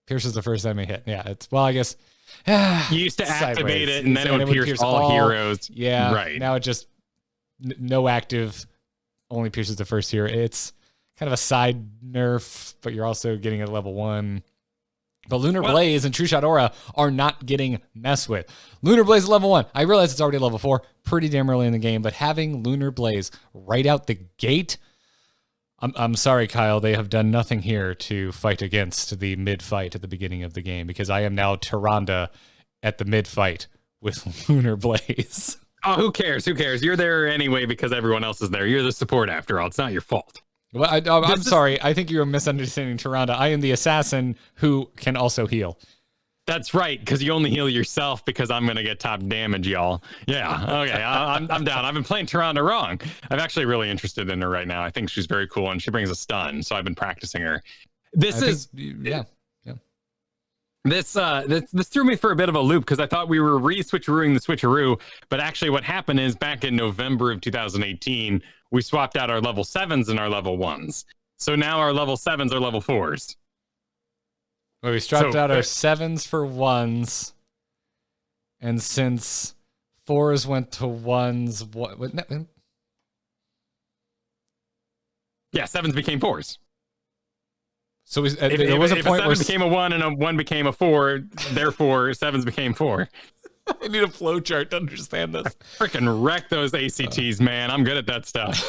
pierces the first enemy hit. Yeah, I guess. You used to activate it, and then it would pierce all heroes. Yeah, right. Now it just no active, only pierces the first hero. It's kind of a side nerf, but you're also getting it at level 1. But Lunar Blaze and True Shot Aura are not getting messed with. Lunar Blaze is level 1. I realize it's already level 4, pretty damn early in the game, but having Lunar Blaze right out the gate, I'm sorry, Kyle, they have done nothing here to fight against the mid-fight at the beginning of the game, because I am now Tyrande at the mid-fight with Lunar Blaze. Oh, who cares? You're there anyway because everyone else is there. You're the support after all. It's not your fault. Well, I'm sorry. I think you're misunderstanding Tyrande. I am the assassin who can also heal. That's right, because you only heal yourself because I'm going to get top damage, y'all. Yeah, okay, I'm down. I've been playing Tyrande wrong. I'm actually really interested in her right now. I think she's very cool, and she brings a stun, so I've been practicing her. This threw me for a bit of a loop because I thought we were re-switcherooing the switcheroo, but actually what happened is back in November of 2018, we swapped out our level 7s and our level 1s. So now our level 7s are level 4s. Well, we swapped out our 7s for 1s, and since 4s went to 1s, yeah, 7s became 4s. So there was a point where 7 became a 1 and a 1 became a 4, therefore 7s became 4. I need a flow chart to understand this. I freaking wreck those ACTs, man. I'm good at that stuff.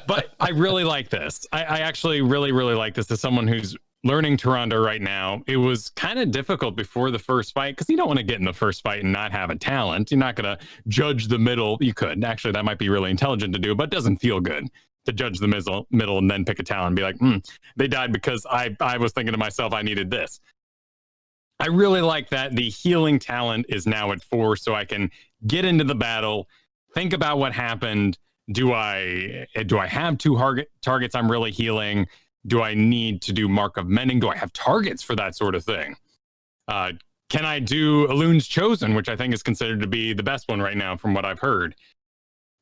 But I really like this. I actually really, really like this as someone who's learning Tyrande right now. It was kind of difficult before the first fight because you don't want to get in the first fight and not have a talent. You're not going to judge the middle. You could. Actually, that might be really intelligent to do, but it doesn't feel good to judge the middle and then pick a talent and be like, they died because I was thinking to myself I needed this. I really like that the healing talent is now at 4, so I can get into the battle, think about what happened. Do I have 2 targets I'm really healing? Do I need to do Mark of Mending? Do I have targets for that sort of thing? Can I do Elun's Chosen, which I think is considered to be the best one right now from what I've heard?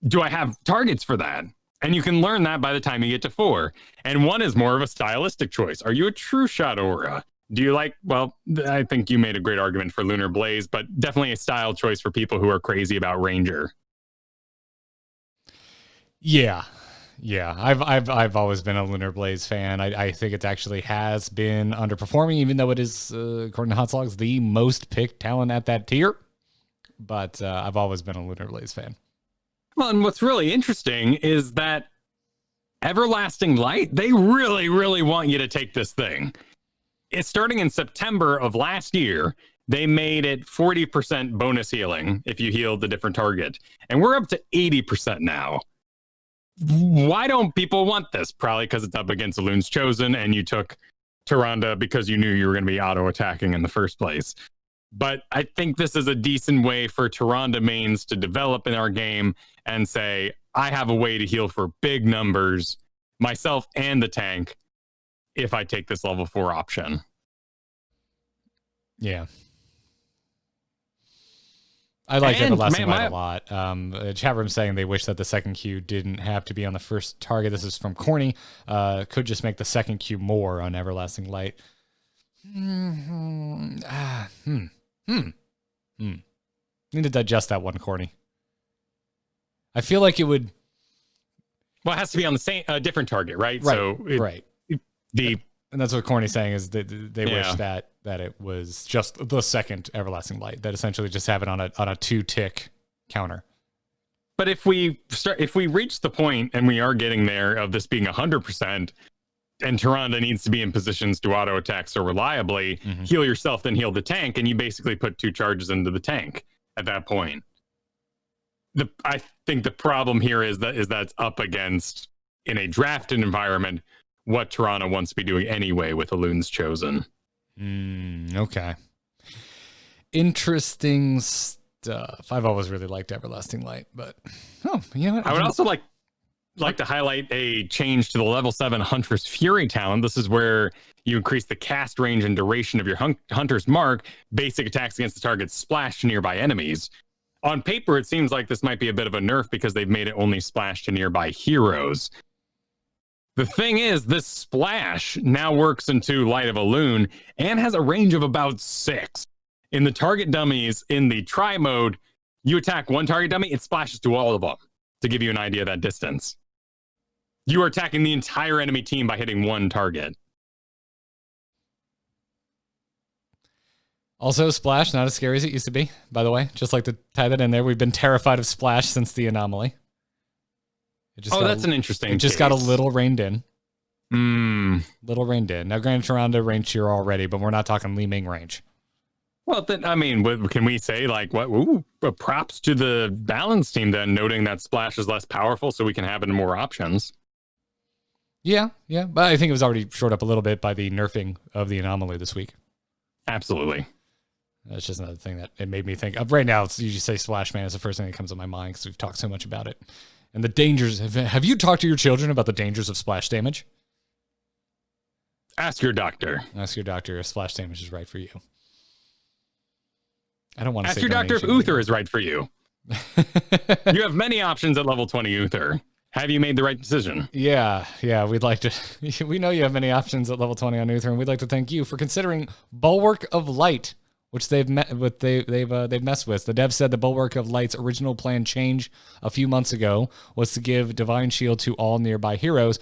Do I have targets for that? And you can learn that by the time you get to 4. And 1 is more of a stylistic choice. Are you a True Shot Aura? Do you like, well, I think you made a great argument for Lunar Blaze, but definitely a style choice for people who are crazy about Ranger. Yeah. I've always been a Lunar Blaze fan. I think it actually has been underperforming, even though it is, according to Hotslogs, the most picked talent at that tier. But I've always been a Lunar Blaze fan. Well, and what's really interesting is that Everlasting Light, they really, really want you to take this thing. It's starting in September of last year. They made it 40% bonus healing if you healed the different target. And we're up to 80% now. Why don't people want this? Probably because it's up against Elun's Chosen and you took Tyrande because you knew you were going to be auto-attacking in the first place. But I think this is a decent way for Tyrande mains to develop in our game and say, I have a way to heal for big numbers, myself and the tank, if I take this level 4 option. Yeah. I like Everlasting Light a lot. Chat room saying they wish that the second Q didn't have to be on the first target. This is from Corny. Could just make the second Q more on Everlasting Light. Need to digest that one, Corny. I feel like it would. Well, it has to be on the same different target, right? Right. So right. And that's what Corny's saying is that they wish that it was just the second Everlasting Light, that essentially just have it on a 2-tick counter. But if we reach the point and we are getting there of this being 100%, and Tyrande needs to be in positions to auto attack so reliably, heal yourself, then heal the tank, and you basically put 2 charges into the tank at that point. I think the problem here is that it's up against, in a drafted environment, what Tyrande wants to be doing anyway with Elun's Chosen. Okay. Interesting stuff. I've always really liked Everlasting Light, but you know what? I would also like to highlight a change to the level 7 Huntress Fury talent. This is where you increase the cast range and duration of your Hunter's Mark. Basic attacks against the target splash to nearby enemies. On paper, it seems like this might be a bit of a nerf because they've made it only splash to nearby heroes. The thing is, this splash now works into Light of Elun and has a range of about 6. In the target dummies, in the try mode, you attack one target dummy, it splashes to all of them, to give you an idea of that distance. You are attacking the entire enemy team by hitting one target. Also, Splash, not as scary as it used to be, by the way. Just like to tie that in there. We've been terrified of Splash since the Anomaly. That's an interesting It just got a little reined in. Little reined in. Now, granted, Tyrande range here already, but we're not talking Li Ming range. Well, then, I mean, what can we say? Like, what? Props to the balance team then, noting that Splash is less powerful, so we can have it in more options. Yeah. But I think it was already shored up a little bit by the nerfing of the Anomaly this week. Absolutely. That's just another thing that it made me think of. Right now, you just say Splash Man is the first thing that comes to my mind because we've talked so much about it. And the dangers. Have you talked to your children about the dangers of splash damage? Ask your doctor. Ask your doctor if splash damage is right for you. I don't want to say ask your doctor if Uther is right for you. You have many options at level 20 Uther. Have you made the right decision? Yeah. We'd like to. We know you have many options at level 20 on Uther, and we'd like to thank you for considering Bulwark of Light, which they've messed with. The dev said the Bulwark of Light's original plan change a few months ago was to give Divine Shield to all nearby heroes.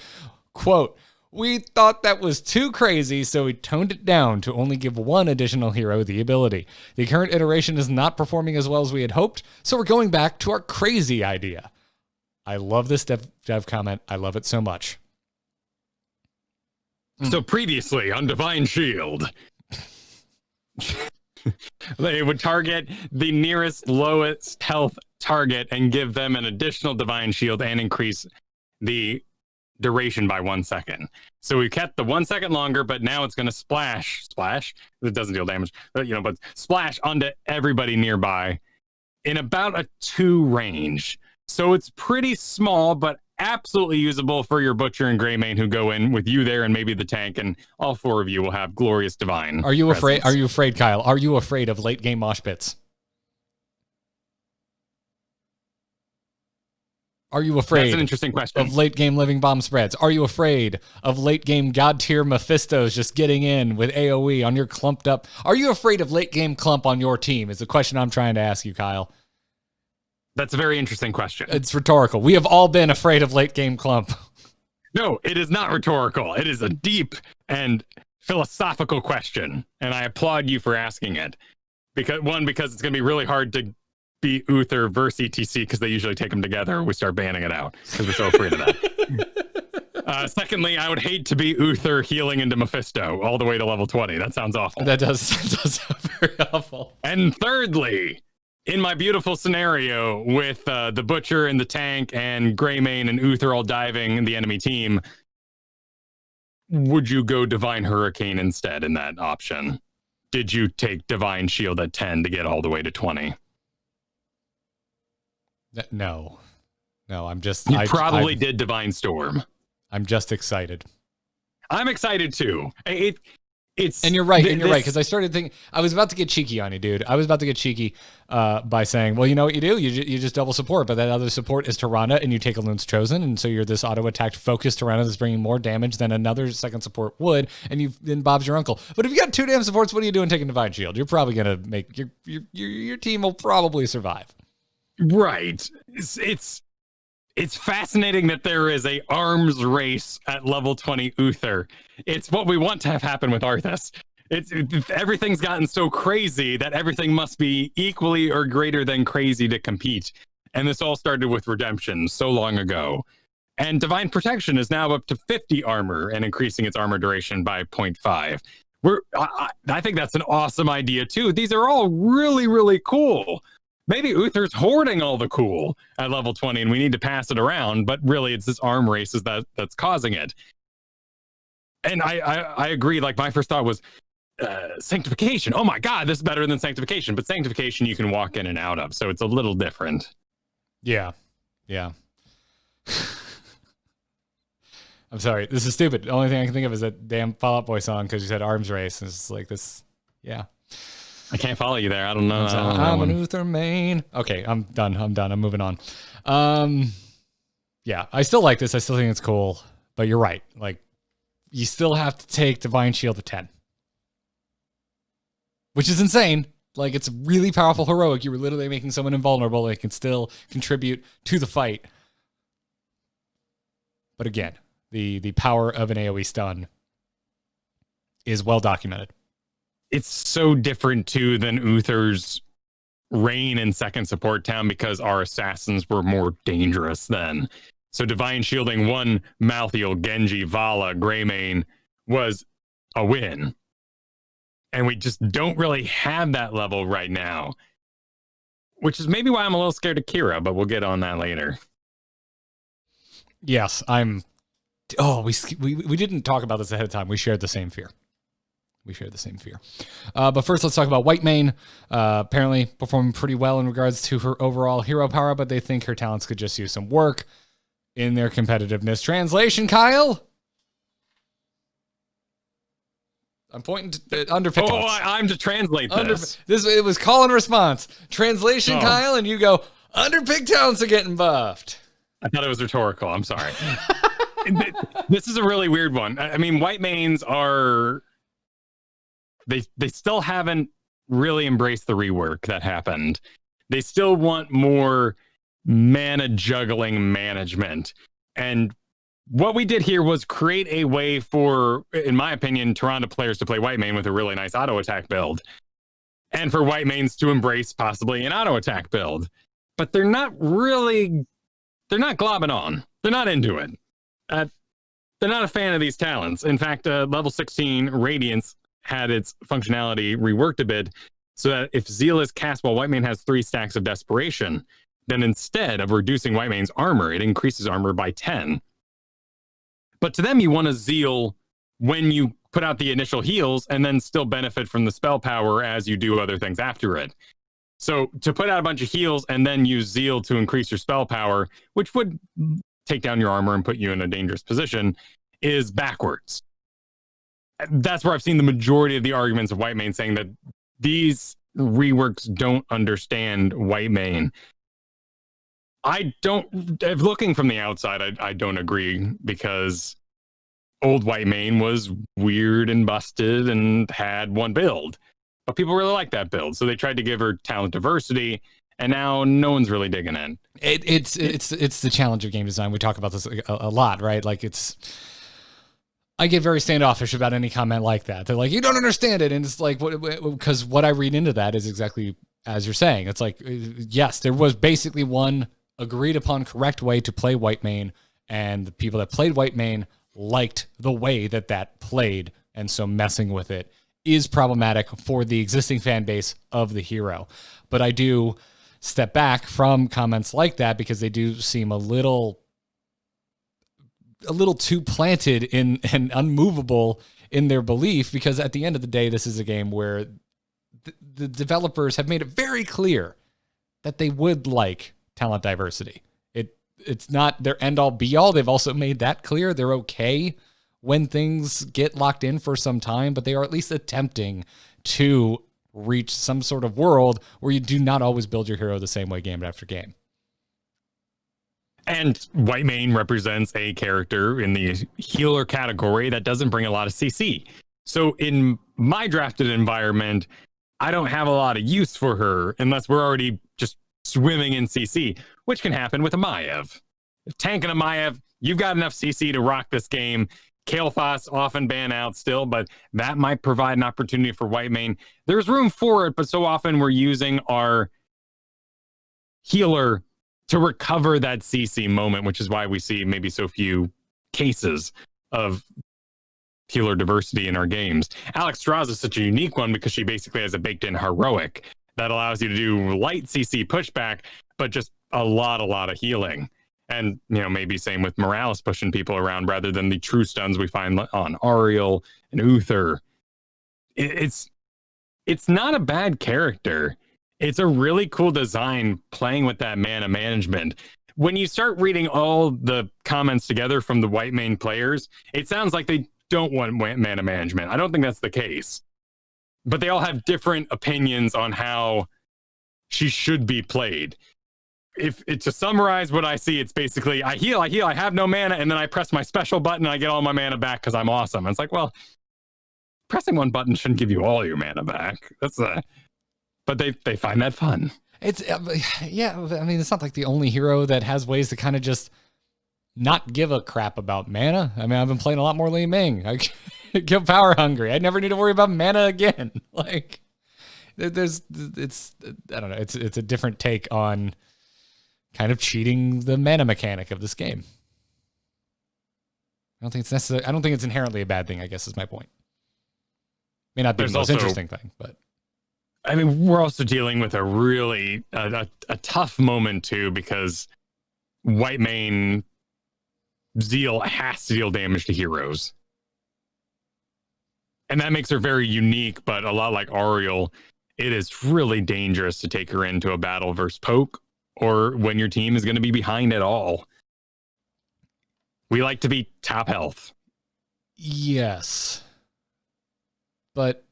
Quote, "We thought that was too crazy, so we toned it down to only give one additional hero the ability. The current iteration is not performing as well as we had hoped, so we're going back to our crazy idea." I love this dev comment. I love it so much. So previously on Divine Shield, they would target the nearest lowest health target and give them an additional Divine Shield and increase the duration by 1 second. So we kept the 1 second longer, but now it's going to splash. It doesn't deal damage, but splash onto everybody nearby in about a 2 range. So it's pretty small, but absolutely usable for your Butcher and Greymane who go in with you there and maybe the tank, and all 4 of you will have glorious Divine. Are you afraid? Are you afraid, Kyle? Are you afraid of late game mosh pits? Are you afraid? That's an interesting question. Of late game living bomb spreads? Are you afraid of late game god tier Mephistos just getting in with AoE on your clumped up? Are you afraid of late game clump on your team? Is the question I'm trying to ask you, Kyle. That's a very interesting question. It's rhetorical. We have all been afraid of late game clump. No, it is not rhetorical. It is a deep and philosophical question, and I applaud you for asking it. Because it's going to be really hard to beat Uther versus ETC because they usually take them together. We start banning it out because we're so afraid of that. Secondly, I would hate to be Uther healing into Mephisto all the way to level 20. That sounds awful. That does sound very awful. And thirdly, in my beautiful scenario with the Butcher and the tank and Greymane and Uther all diving the enemy team, would you go Divine Hurricane instead in that option? Did you take Divine Shield at 10 to get all the way to 20? No, I'm just. You probably did Divine Storm. I'm just excited. I'm excited too. And you're right. Because I started thinking, I was about to get cheeky on you, dude. I was about to get cheeky by saying, well, you know what you do? You just double support, but that other support is Tyrande, and you take a Loon's Chosen, and so you're this auto-attacked focused Tyrande that's bringing more damage than another second support would, and then Bob's your uncle. But if you got 2 damn supports, what are you doing taking Divine Shield? You're probably going to make, your team will probably survive. Right. It's fascinating that there is a arms race at level 20 Uther. It's what we want to have happen with Arthas. Everything's gotten so crazy that everything must be equally or greater than crazy to compete. And this all started with Redemption so long ago. And Divine Protection is now up to 50 armor and increasing its armor duration by 0.5. I think that's an awesome idea too. These are all really, really cool. Maybe Uther's hoarding all the cool at level 20 and we need to pass it around, but really it's this arm race that's causing it. And I agree. Like, my first thought was Sanctification. Oh my God, this is better than Sanctification. But Sanctification you can walk in and out of, so it's a little different. Yeah. I'm sorry. This is stupid. The only thing I can think of is that damn Fall Out Boy song because you said arms race. And it's like this. Yeah. I can't follow you there. I don't know. I'm an Uther main. Okay, I'm done. I'm moving on. Yeah, I still like this. I still think it's cool. But you're right. Like, you still have to take Divine Shield to 10. Which is insane. Like, it's really powerful heroic. You were literally making someone invulnerable. They can still contribute to the fight. But again, the power of an AoE stun is well documented. It's so different too than Uther's reign in second support town because our assassins were more dangerous then. So Divine Shielding one Malthael, Genji, Vala, Greymane was a win. And we just don't really have that level right now. Which is maybe why I'm a little scared of Kira, but we'll get on that later. Yes, I'm... Oh, we didn't talk about this ahead of time. We shared the same fear. But first, let's talk about Whitemane. Apparently performing pretty well in regards to her overall hero power, but they think her talents could just use some work in their competitiveness. Translation, Kyle? I'm pointing to under Pictons. Oh, I'm to translate this. It was call and response. Translation, Oh. Kyle, and you go, under Pictons are getting buffed. I thought it was rhetorical. I'm sorry. This is a really weird one. I mean, Whitemanes are... They still haven't really embraced the rework that happened. They still want more mana juggling management. And what we did here was create a way for, in my opinion, Tyrande players to play Whitemane with a really nice auto attack build. And for Whitemanes to embrace possibly an auto attack build. But they're not globbing on. They're not into it. They're not a fan of these talents. In fact, level 16 Radiance had its functionality reworked a bit so that if Zeal is cast while Whitemane has 3 stacks of Desperation, then instead of reducing Whitemane's armor, it increases armor by 10. But to them, you want a Zeal when you put out the initial heals and then still benefit from the spell power as you do other things after it. So to put out a bunch of heals and then use Zeal to increase your spell power, which would take down your armor and put you in a dangerous position, is backwards. That's where I've seen the majority of the arguments of Whitemane saying that these reworks don't understand Whitemane. Looking from the outside, I don't agree because old Whitemane was weird and busted and had one build. But people really like that build, so they tried to give her talent diversity, and now no one's really digging in. It's the challenge of game design. We talk about this a lot, right? Like, I get very standoffish about any comment like that. They're like, you don't understand it. And it's like, because what I read into that is exactly as you're saying. It's like, yes, there was basically one agreed upon correct way to play Whitemane, and the people that played Whitemane liked the way that played, and so messing with it is problematic for the existing fan base of the hero. But I do step back from comments like that because they do seem a little too planted in and unmovable in their belief, because at the end of the day, this is a game where the developers have made it very clear that they would like talent diversity. It's not their end all be all. They've also made that clear. They're okay when things get locked in for some time, but they are at least attempting to reach some sort of world where you do not always build your hero the same way game after game. And Whitemane represents a character in the healer category that doesn't bring a lot of CC. So in my drafted environment, I don't have a lot of use for her unless we're already just swimming in CC, which can happen with a Maiev. Tanking a Maiev, you've got enough CC to rock this game. Kael'thas often ban out still, but that might provide an opportunity for Whitemane. There's room for it, but so often we're using our healer to recover that CC moment, which is why we see maybe so few cases of healer diversity in our games. Alex Strauss is such a unique one because she basically has a baked-in heroic that allows you to do light CC pushback, but just a lot of healing. And, maybe same with Morales pushing people around rather than the true stuns we find on Ariel and Uther. It's not a bad character. It's a really cool design playing with that mana management. When you start reading all the comments together from the Whitemane players, it sounds like they don't want mana management. I don't think that's the case. But they all have different opinions on how she should be played. To summarize what I see, it's basically I heal, I have no mana, and then I press my special button and I get all my mana back because I'm awesome. And it's like, well, pressing one button shouldn't give you all your mana back. But they find that fun. It's it's not like the only hero that has ways to kind of just not give a crap about mana. I mean, I've been playing a lot more Li Ming. I get power hungry. I never need to worry about mana again. Like, I don't know. It's a different take on kind of cheating the mana mechanic of this game. I don't think it's necessary. I don't think it's inherently a bad thing, I guess is my point. May not be the most interesting thing, but I mean, we're also dealing with a really a tough moment too, because Whitemane Zeal has to deal damage to heroes. And that makes her very unique, but a lot like Ariel, it is really dangerous to take her into a battle versus poke, or when your team is going to be behind at all. We like to be top health. Yes. But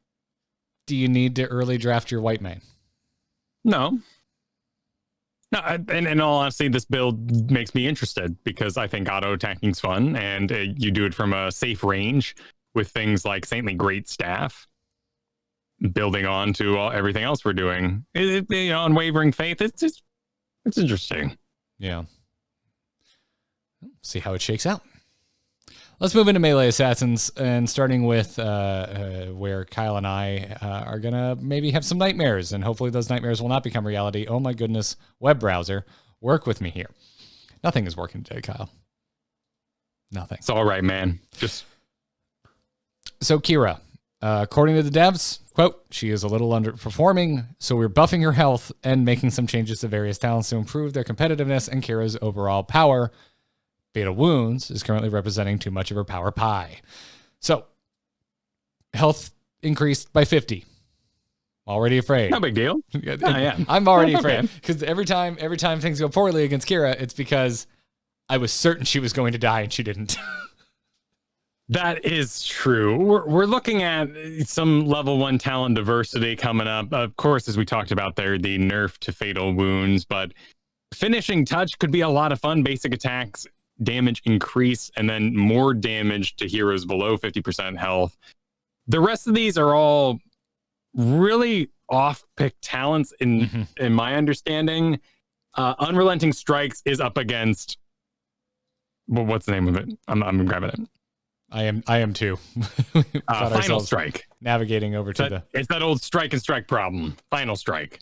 do you need to early draft your Whitemane? No. No, and in all honesty, this build makes me interested because I think auto attacking is fun, and you do it from a safe range with things like Saintly Great Staff, building on to everything else we're doing. Unwavering Faith. It's interesting. Yeah. See how it shakes out. Let's move into Melee Assassins, and starting with where Kyle and I are going to maybe have some nightmares, and hopefully those nightmares will not become reality. Oh my goodness, web browser, work with me here. Nothing is working today, Kyle. Nothing. It's all right, man. So Kira, according to the devs, quote, she is a little underperforming, so we're buffing her health and making some changes to various talents to improve their competitiveness and Kira's overall power. Fatal Wounds is currently representing too much of her power pie. So, health increased by 50. Already afraid. No big deal. Yeah. I'm already afraid because every time things go poorly against Kira, it's because I was certain she was going to die and she didn't. That is true. We're looking at some level 1 talent diversity coming up. Of course, as we talked about there, the nerf to Fatal Wounds, but Finishing Touch could be a lot of fun. Basic attacks, damage increase, and then more damage to heroes below 50% health. The rest of these are all really off-pick talents in my understanding. Unrelenting Strikes is up against, well, what's the name of it? I'm grabbing it. I am too. Final Strike. Navigating over to it's that old strike and strike problem. Final Strike.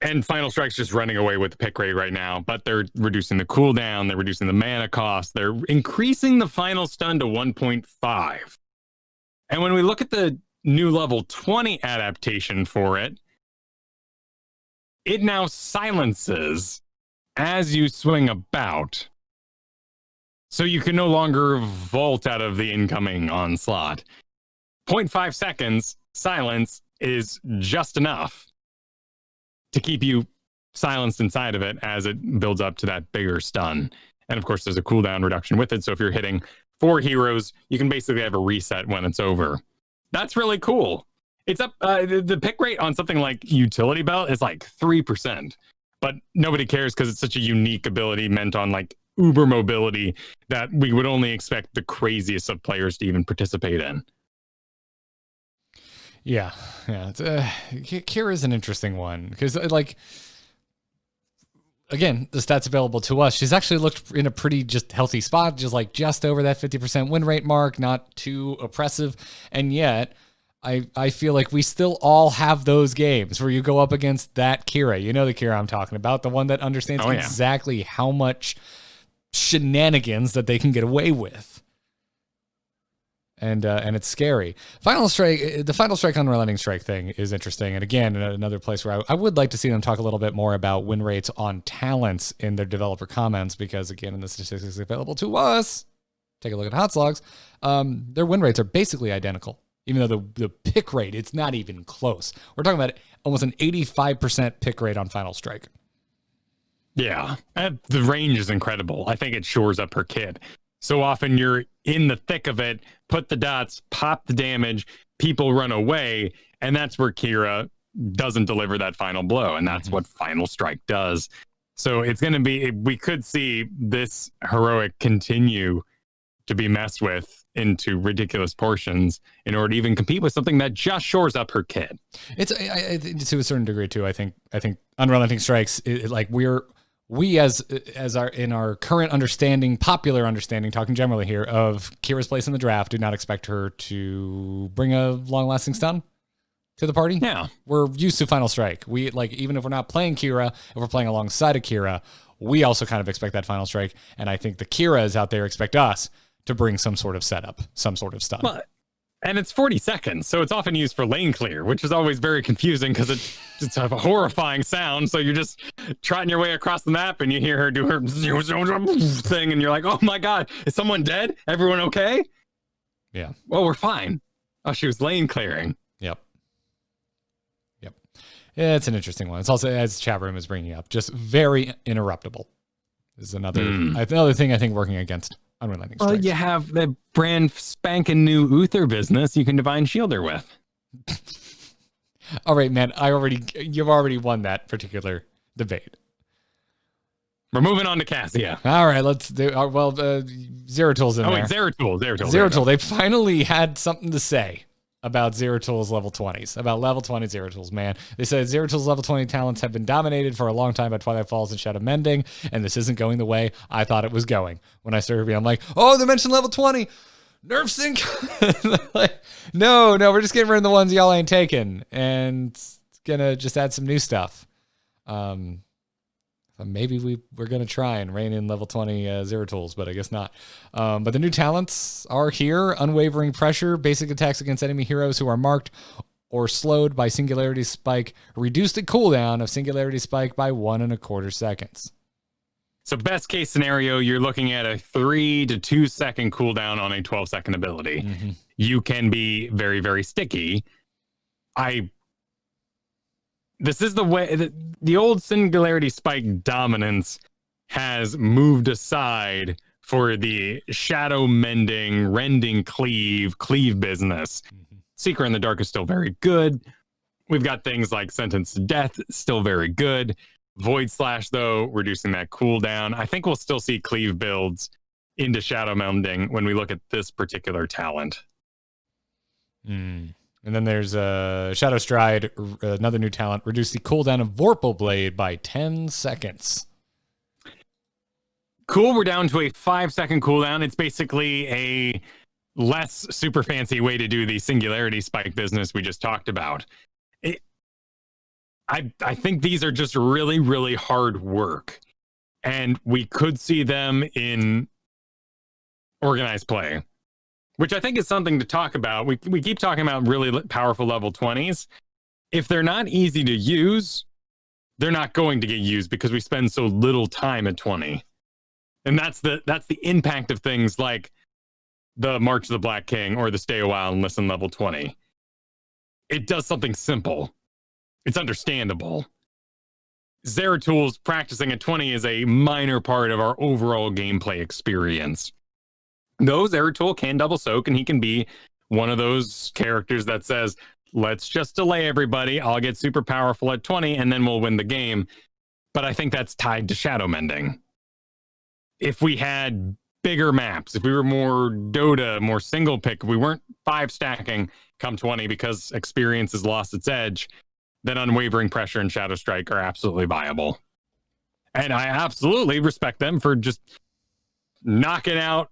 And Final Strike's just running away with the pick rate right now, but they're reducing the cooldown, they're reducing the mana cost, they're increasing the final stun to 1.5. And when we look at the new level 20 adaptation for it, it now silences as you swing about. So you can no longer vault out of the incoming onslaught. 0.5 seconds silence is just enough to keep you silenced inside of it as it builds up to that bigger stun. And of course, there's a cooldown reduction with it. So if you're hitting 4 heroes, you can basically have a reset when it's over. That's really cool. It's up. The pick rate on something like Utility Belt is like 3%, but nobody cares because it's such a unique ability meant on like uber mobility that we would only expect the craziest of players to even participate in. Yeah. It's Kira's an interesting one because, like, again, the stats available to us, she's actually looked in a pretty just healthy spot, just over that 50% win rate mark, not too oppressive, and yet I feel like we still all have those games where you go up against that Kira. You know the Kira I'm talking about, the one that understands exactly how much shenanigans that they can get away with. And it's scary. The Final Strike Unrelenting Strike thing is interesting. And again, another place where I would like to see them talk a little bit more about win rates on talents in their developer comments, because again, in the statistics available to us, take a look at Hot Slogs, their win rates are basically identical. Even though the pick rate, it's not even close. We're talking about almost an 85% pick rate on Final Strike. Yeah, the range is incredible. I think it shores up her kit. So often you're in the thick of it, put the dots, pop the damage, people run away, and that's where Kira doesn't deliver that final blow, and that's what Final Strike does. So it's going to be, we could see this heroic continue to be messed with into ridiculous portions in order to even compete with something that just shores up her kit. It's to a certain degree too. I think Unrelenting Strikes, like we as our in our current understanding, popular understanding, talking generally here of Kira's place in the draft, do not expect her to bring a long-lasting stun to the party. Yeah, we're used to Final Strike. We like, even if we're not playing Kira, if we're playing alongside of Kira, we also kind of expect that Final Strike. And I think the Kiras out there expect us to bring some sort of setup, some sort of stun. Well, and it's 40 seconds, so it's often used for lane clear, which is always very confusing because it's a horrifying sound. So you're just trotting your way across the map and you hear her do her thing and you're like, oh my God, is someone dead? Everyone okay? Yeah. Well, we're fine. Oh, she was lane clearing. Yep. Yeah, it's an interesting one. It's also, as chat room is bringing up, just very interruptible. This is another thing I think working against Unrelenting Strikes. Well, you have the brand spanking new Uther business you can Divine Shielder with. All right, man. You've already won that particular debate. We're moving on to Cassia. All right, let's do. Zeratul in there. Oh, wait, Zeratul. Zeratul. They finally had something to say about Zeratul's level 20s, about level 20 Zeratul's, man. They said Zeratul's level 20 talents have been dominated for a long time by Twilight Falls and Shadow Mending, and this isn't going the way I thought it was going. When I started reading, I'm like, oh, they mentioned level 20. Nerf sync. Like, no, we're just getting rid of the ones y'all ain't taking, and it's gonna just add some new stuff. Maybe we're going to try and rein in level 20 Zeratools, but I guess not. But the new talents are here. Unwavering Pressure, basic attacks against enemy heroes who are marked or slowed by Singularity Spike. Reduced the cooldown of Singularity Spike by 1.25 seconds. So best case scenario, you're looking at a 3 to 2 second cooldown on a 12-second ability. Mm-hmm. You can be very, very sticky. This is the way the old Singularity Spike dominance has moved aside for the Shadow Mending, Rending Cleave business. Mm-hmm. Seeker in the Dark is still very good. We've got things like Sentence to Death, still very good. Void Slash, though, reducing that cooldown. I think we'll still see Cleave builds into Shadow Mending when we look at this particular talent. And then there's Shadow Stride, another new talent. Reduce the cooldown of Vorpal Blade by 10 seconds. Cool, we're down to a 5-second cooldown. It's basically a less super fancy way to do the Singularity Spike business we just talked about. I think these are just really, really hard work. And we could see them in organized play, which I think is something to talk about. We keep talking about really powerful level 20s. If they're not easy to use, they're not going to get used because we spend so little time at 20. And that's the impact of things like the March of the Black King or the Stay a While and Listen level 20. It does something simple. It's understandable. Zeratul practicing at 20 is a minor part of our overall gameplay experience. Though Zeratul can double soak, and he can be one of those characters that says, let's just delay everybody. I'll get super powerful at 20, and then we'll win the game. But I think that's tied to shadow mending. If we had bigger maps, if we were more Dota, more single pick, if we weren't 5 stacking come 20 because experience has lost its edge, then Unwavering Pressure and Shadow Strike are absolutely viable. And I absolutely respect them for just knocking out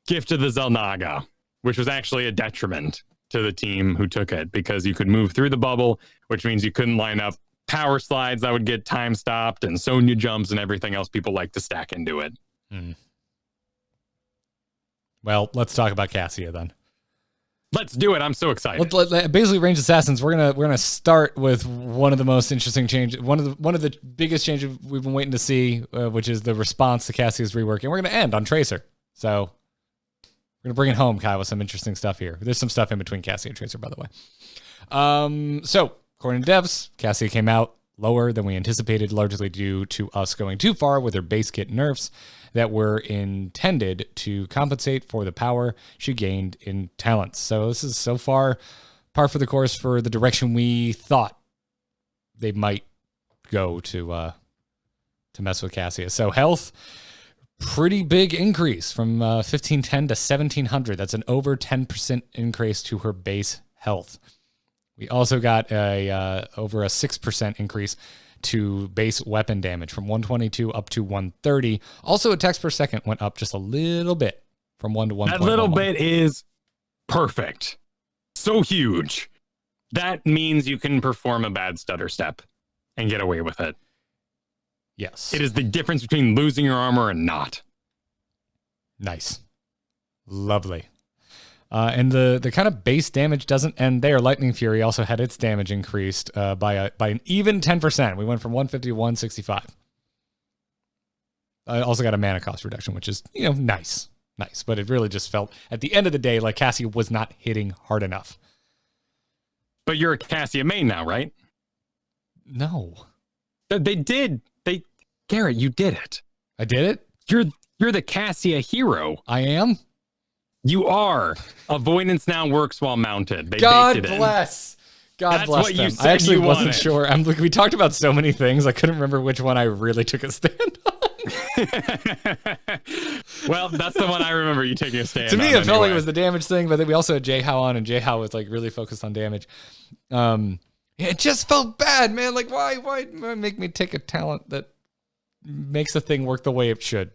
Gift of the Zelnaga, which was actually a detriment to the team who took it because you could move through the bubble, which means you couldn't line up power slides that would get time stopped and Sonya jumps and everything else people like to stack into it. Well, let's talk about Cassia then. Let's do it. I'm so excited. Basically, Ranged Assassins. We're gonna start with one of the most interesting changes, one of the biggest changes we've been waiting to see, which is the response to Cassia's rework, and we're gonna end on Tracer. So we're gonna bring it home, Kyle, with some interesting stuff here. There's some stuff in between Cassia and Tracer, by the way. So according to devs, Cassia came out lower than we anticipated, largely due to us going too far with her base kit nerfs that were intended to compensate for the power she gained in talents. So this is so far par for the course for the direction we thought they might go to mess with Cassia. So health, pretty big increase from 1510 to 1700. That's an over 10% increase to her base health. We also got over a 6% increase to base weapon damage from 122 up to 130. Also, attacks per second went up just a little bit from 1 to 1. That little bit is perfect. So huge. That means you can perform a bad stutter step and get away with it. Yes. It is the difference between losing your armor and not. Nice. Lovely. And the kind of base damage doesn't end there. Lightning Fury also had its damage increased by an even 10%. We went from 150 to 165. I also got a mana cost reduction, which is, nice. But it really just felt, at the end of the day, like Cassia was not hitting hard enough. But you're a Cassia main now, right? No. They did. Garrett, you did it. I did it? You're the Cassia hero. I am? You are. Avoidance now works while mounted. They God bless. God bless what them. you said I actually you wasn't wanted. sure. We talked about so many things. I couldn't remember which one I really took a stand on. Well, that's the one I remember you taking a stand To me, on it felt like anyway. it was the damage thing, but then we also had J-How on, and J-How was like really focused on damage. It just felt bad, man. Like, why make me take a talent that makes the thing work the way it should?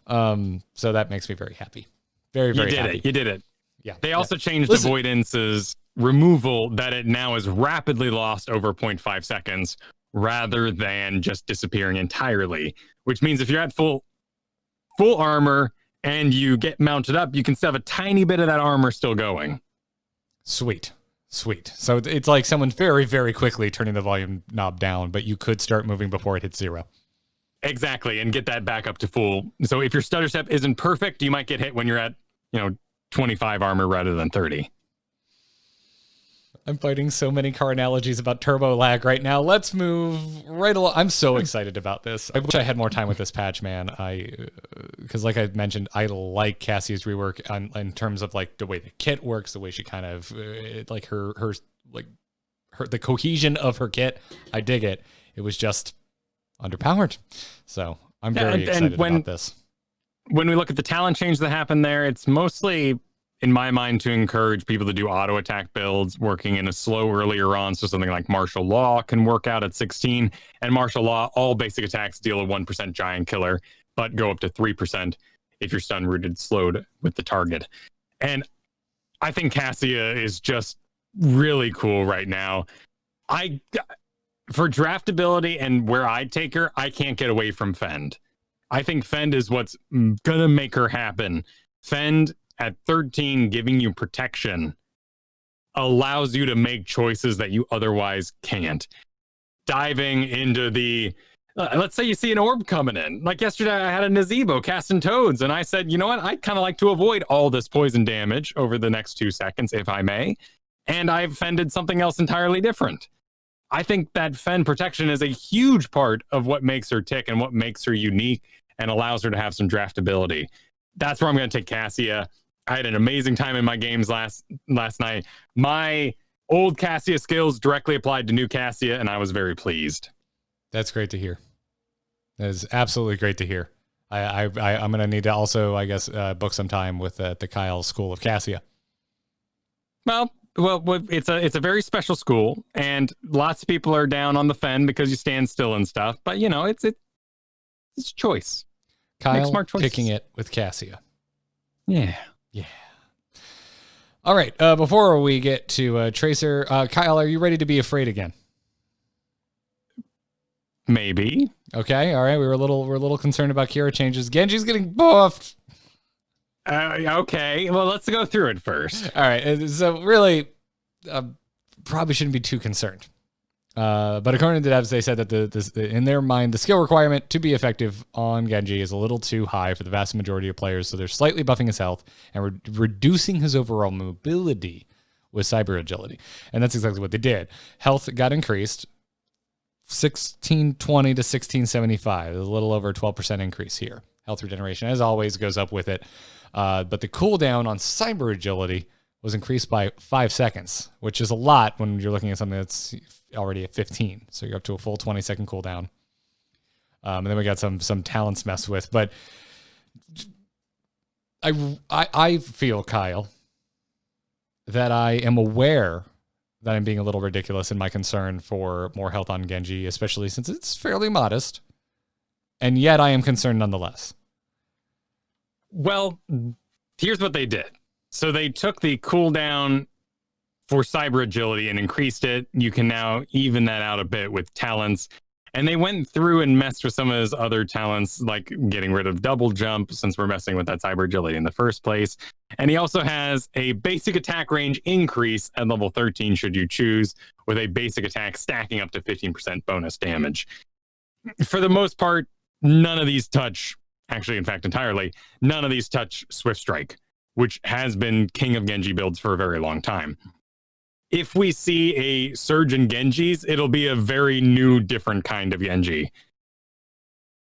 So that makes me very happy. Very, very happy. You did it. Yeah. They also changed Listen. Avoidance's removal that it now is rapidly lost over 0.5 seconds rather than just disappearing entirely, which means if you're at full armor and you get mounted up, you can still have a tiny bit of that armor still going. Sweet. So it's like someone very, very quickly turning the volume knob down, but you could start moving before it hits 0. Exactly, and get that back up to full. So if your stutter step isn't perfect, you might get hit when you're at 25 armor rather than 30. I'm fighting so many car analogies about turbo lag right now. Let's move right along. I'm so excited about this. I wish I had more time with this patch, man. Because like I mentioned, I like Cassia's rework in terms of like the way the kit works, the way she kind of like her the cohesion of her kit. I dig it. It was just underpowered. So I'm very excited about this. When we look at the talent change that happened there, it's mostly, in my mind, to encourage people to do auto attack builds, working in a slow earlier on. So something like Martial Law can work out at 16. And Martial Law, all basic attacks deal a 1% giant killer, but go up to 3% if you're stun rooted slowed with the target. And I think Cassia is just really cool right now. for draftability and where I'd take her, I can't get away from Fend. I think Fend is what's gonna make her happen. Fend at 13, giving you protection, allows you to make choices that you otherwise can't. Diving into the let's say you see an orb coming in. Like yesterday, I had a Nazebo casting toads, and I said, you know what? I'd kind of like to avoid all this poison damage over the next 2 seconds, if I may. And I've fended something else entirely different. I think that Fend protection is a huge part of what makes her tick and what makes her unique and allows her to have some draftability. That's where I'm going to take Cassia. I had an amazing time in my games last night. My old Cassia skills directly applied to new Cassia, and I was very pleased. That's great to hear. That is absolutely great to hear. I'm going to need to also, I guess, book some time with the Kyle School of Cassia. Well, it's a very special school, and lots of people are down on the Fend because you stand still and stuff. But you know, it's choice. Kyle smart choices. Kicking it with Cassia. Yeah. All right. Before we get to Tracer, Kyle, are you ready to be afraid again? Maybe. Okay. All right. We're a little concerned about Kira changes. Genji's getting buffed. Okay. Well, let's go through it first. All right. So really, probably shouldn't be too concerned. But according to the devs, they said that in their mind, the skill requirement to be effective on Genji is a little too high for the vast majority of players. So they're slightly buffing his health and reducing his overall mobility with cyber agility. And that's exactly what they did. Health got increased 1620 to 1675. There's a little over a 12% increase here. Health regeneration, as always, goes up with it. But the cooldown on cyber agility was increased by 5 seconds, which is a lot when you're looking at something that's already at 15. So you're up to a full 20-second cooldown. And then we got some talents messed with. But I feel, Kyle, that I am aware that I'm being a little ridiculous in my concern for more health on Genji, especially since it's fairly modest. And yet I am concerned nonetheless. Well, here's what they did. So they took the cooldown for cyber agility and increased it. You can now even that out a bit with talents. And they went through and messed with some of his other talents, like getting rid of double jump, since we're messing with that cyber agility in the first place. And he also has a basic attack range increase at level 13, should you choose, with a basic attack stacking up to 15% bonus damage. For the most part, none of these touch, actually, in fact, entirely, none of these touch Swift Strike, which has been king of Genji builds for a very long time. If we see a surge in Genjis, it'll be a very new, different kind of Genji.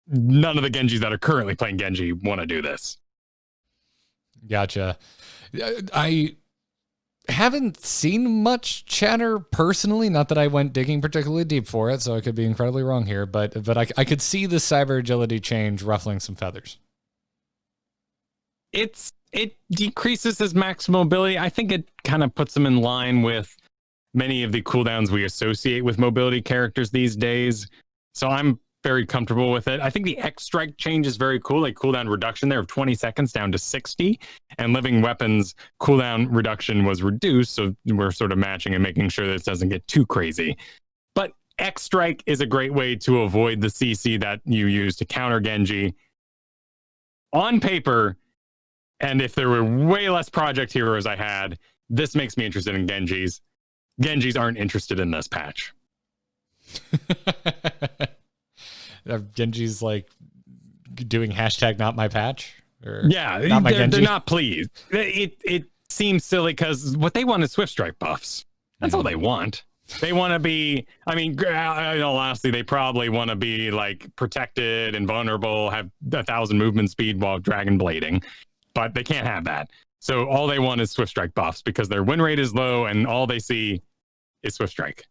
None of the Genjis that are currently playing Genji want to do this. Gotcha. I haven't seen much chatter personally, not that I went digging particularly deep for it, so I could be incredibly wrong here, but I could see the cyber agility change ruffling some feathers. It decreases his max mobility. I think it kind of puts him in line with many of the cooldowns we associate with mobility characters these days. So I'm very comfortable with it. I think the X strike change is very cool. Like cooldown reduction there of 20 seconds down to 60, and living weapons cooldown reduction was reduced. So we're sort of matching and making sure that it doesn't get too crazy. But X strike is a great way to avoid the CC that you use to counter Genji. On paper, and if there were way less project heroes I had, this makes me interested in Genjis. Genjis aren't interested in this patch. Genji's like doing hashtag not my patch? Or yeah, not my Genji? They're not pleased. It seems silly because what they want is Swift Strike buffs. That's all they want. They want to be, I mean, in all honesty, they probably want to be like protected and vulnerable, have 1,000 movement speed while dragon blading, but they can't have that. So all they want is Swift Strike buffs because their win rate is low and all they see is Swift Strike.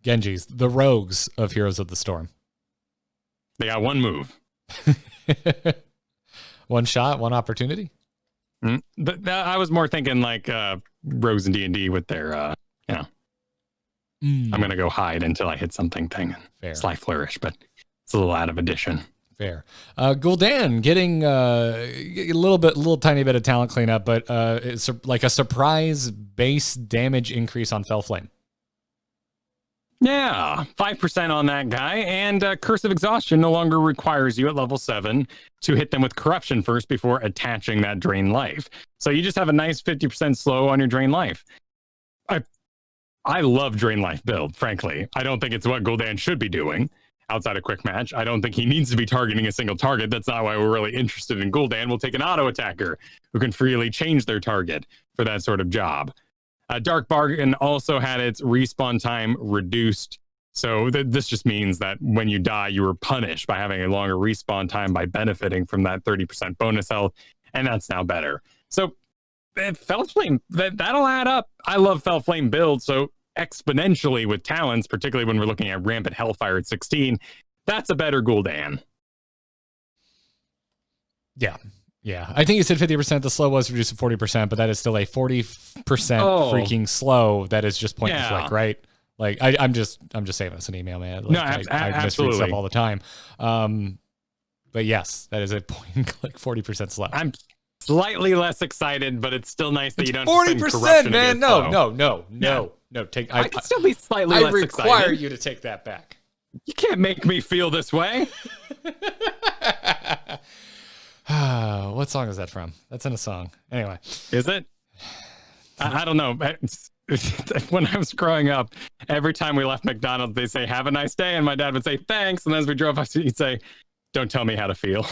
Genjis, the rogues of Heroes of the Storm. They got one move. One shot, one opportunity? I was more thinking like rogues in D&D with their, I'm going to go hide until I hit something thing. Fair. Sly Flourish, but it's a little out of addition. Fair. Gul'dan getting a little tiny bit of talent cleanup, but it's like a surprise base damage increase on Fell Flame. Yeah, 5% on that guy. And Curse of Exhaustion no longer requires you at level 7 to hit them with Corruption first before attaching that Drain Life. So you just have a nice 50% slow on your Drain Life. I love Drain Life build, frankly. I don't think it's what Gul'dan should be doing outside of Quick Match. I don't think he needs to be targeting a single target. That's not why we're really interested in Gul'dan. We'll take an auto attacker who can freely change their target for that sort of job. Dark Bargain also had its respawn time reduced. So this just means that when you die, you were punished by having a longer respawn time by benefiting from that 30% bonus health. And that's now better. So Fel Flame, that'll add up. I love Fel Flame build. So exponentially with talents, particularly when we're looking at Rampant Hellfire at 16, that's a better Gul'dan. Yeah, I think you said 50%. The slow was reduced to 40%, but that is still a 40% freaking slow. That is just point and click, right? Like I'm just saving us an email, man. Like, no, I misread stuff all the time. But yes, that is a point and click 40% slow. I'm slightly less excited, but it's still nice that you don't 40%, man. No. Take. I can still be slightly less excited. I require you to take that back. You can't make me feel this way. What song is that from? That's in a song. Anyway. Is it? I don't know. When I was growing up, every time we left McDonald's, they'd say, "Have a nice day." And my dad would say, "Thanks." And as we drove up, he'd say, "Don't tell me how to feel."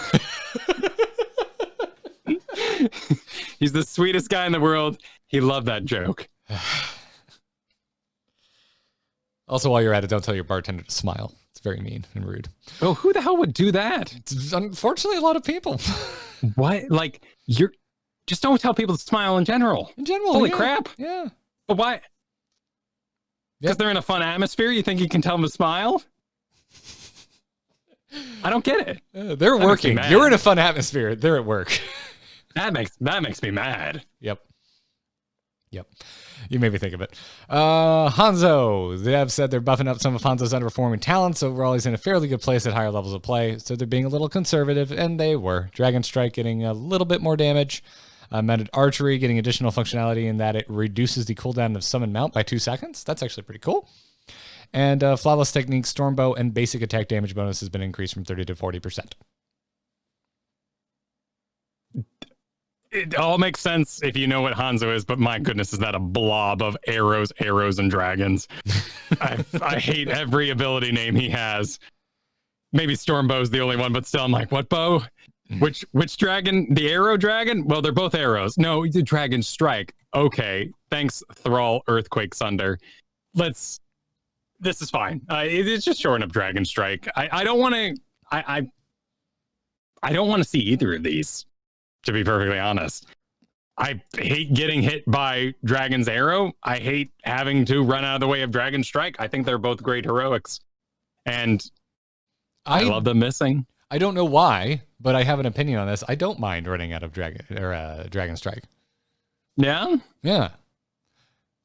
He's the sweetest guy in the world. He loved that joke. Also, while you're at it, don't tell your bartender to smile. It's very mean and rude. Oh, who the hell would do that? It's unfortunately, a lot of people. What? Like, you're just don't tell people to smile in general. In general, holy crap! Yeah, but why? Because they're in a fun atmosphere. You think you can tell them to smile? I don't get it. They're working. You're in a fun atmosphere. They're at work. That makes me mad. Yep. You made me think of it. Hanzo. The devs said they're buffing up some of Hanzo's underperforming talents. Overall, he's in a fairly good place at higher levels of play. So they're being a little conservative, and they were. Dragon Strike getting a little bit more damage. Mounted Archery getting additional functionality in that it reduces the cooldown of Summon Mount by 2 seconds. That's actually pretty cool. And Flawless Technique, Stormbow, and basic attack damage bonus has been increased from 30 to 40%. It all makes sense if you know what Hanzo is, but my goodness, is that a blob of arrows, and dragons? I hate every ability name he has. Maybe Stormbow's the only one, but still, I'm like, what bow? Which dragon? The arrow dragon? Well, they're both arrows. No, the Dragon Strike. Okay, thanks, Thrall, Earthquake, Sunder. This is fine. It's just showing up Dragon Strike. I don't want to. I don't want to see either of these. To be perfectly honest, I hate getting hit by Dragon's Arrow. I hate having to run out of the way of Dragon Strike. I think they're both great heroics, and I love them missing. I don't know why, but I have an opinion on this. I don't mind running out of Dragon Strike. Yeah.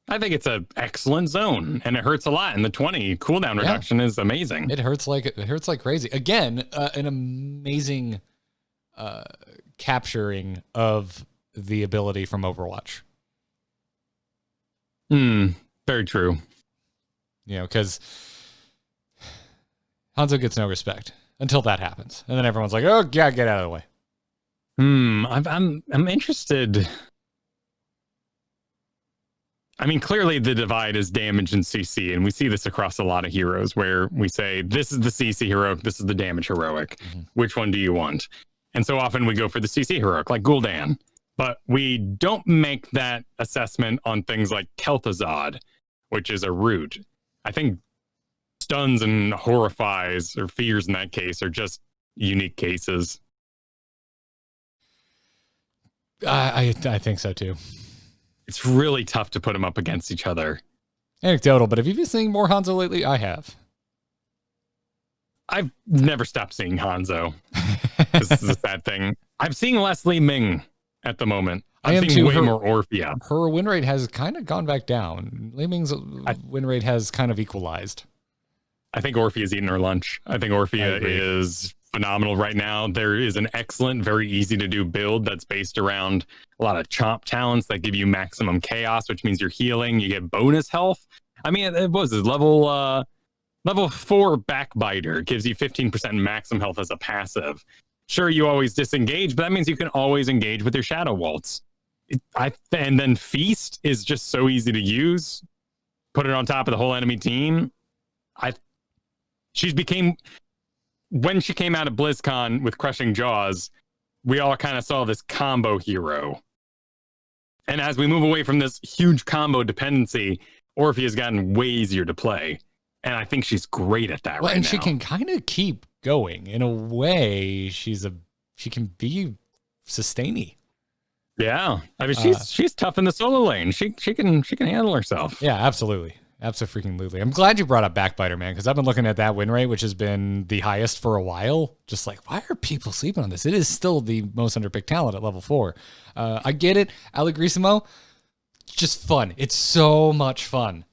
I think it's an excellent zone, and it hurts a lot. And the 20 cooldown reduction is amazing. It hurts like crazy. Again, an amazing capturing of the ability from Overwatch. Very true. Because Hanzo gets no respect until that happens, and then everyone's like, "Oh, yeah, get out of the way." I'm interested. I mean, clearly the divide is damage and CC, and we see this across a lot of heroes where we say, this is the CC heroic, this is the damage heroic. Which one do you want? And so often we go for the CC heroic, like Gul'dan. But we don't make that assessment on things like Kel'Thuzad, which is a root. I think stuns and horrifies, or fears in that case, are just unique cases. I think so too. It's really tough to put them up against each other. Anecdotal, but have you been seeing more Hanzo lately? I have. I've never stopped seeing Hanzo. This is a sad thing. I'm seeing less Li Ming at the moment. I'm seeing way more Orphea. Her win rate has kind of gone back down. Li Ming's win rate has kind of equalized. I think Orphea's eating her lunch. I think Orphea is phenomenal right now. There is an excellent, very easy to do build that's based around a lot of chomp talents that give you maximum chaos, which means you're healing. You get bonus health. I mean, it was level Level 4 Backbiter gives you 15% maximum health as a passive. Sure, you always disengage, but that means you can always engage with your Shadow Waltz. And then Feast is just so easy to use. Put it on top of the whole enemy team. When she came out of BlizzCon with Crushing Jaws, we all kind of saw this combo hero. And as we move away from this huge combo dependency, Orphea has gotten way easier to play. And I think she's great at that right now. And she can kind of keep going. In a way, she can be sustainy. Yeah. I mean, she's tough in the solo lane. She can handle herself. Yeah, absolutely. Absolutely. I'm glad you brought up Backbiter, man, because I've been looking at that win rate, which has been the highest for a while. Just like, why are people sleeping on this? It is still the most underpicked talent at level 4. I get it. Allegrisimo, just fun. It's so much fun.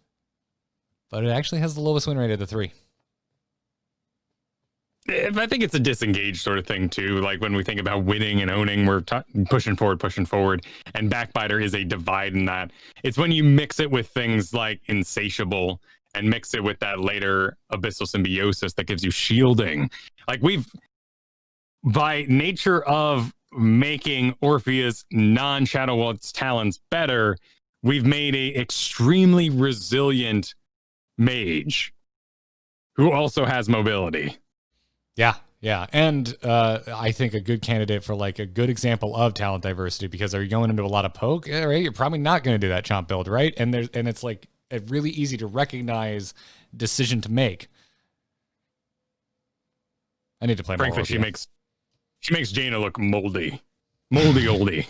But it actually has the lowest win rate of the 3. I think it's a disengaged sort of thing too. Like when we think about winning and owning, we're pushing forward. And Backbiter is a divide in that. It's when you mix it with things like Insatiable and mix it with that later Abyssal Symbiosis that gives you shielding. Like by nature of making Orphea's non-Shadow Waltz talents better, we've made a extremely resilient mage who also has mobility. Yeah. And I think a good candidate for like a good example of talent diversity, because are you going into a lot of poke, right? You're probably not going to do that chomp build, right? And it's like a really easy to recognize decision to make. I need to play Frankly, more. she makes Jaina look moldy oldie.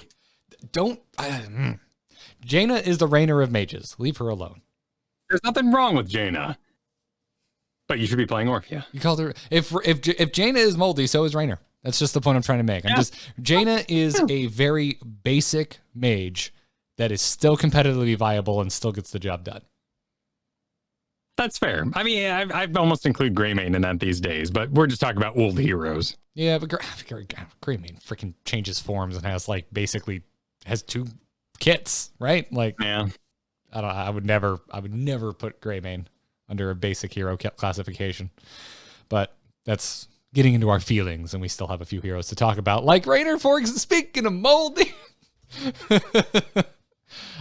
Jaina is the Rainer of mages. Leave her alone. There's nothing wrong with Jaina. But you should be playing Orphea. You called her. If Jaina is moldy, so is Rainer. That's just the point I'm trying to make. Jaina is a very basic mage that is still competitively viable and still gets the job done. That's fair. I mean, I've almost include Greymane in that these days, but we're just talking about old heroes. Yeah, but Greymane freaking changes forms and has 2 kits, right? Like, yeah. I would never put Greymane under a basic hero classification, but that's getting into our feelings, and we still have a few heroes to talk about, like Rainer, for example. Speaking of moldy,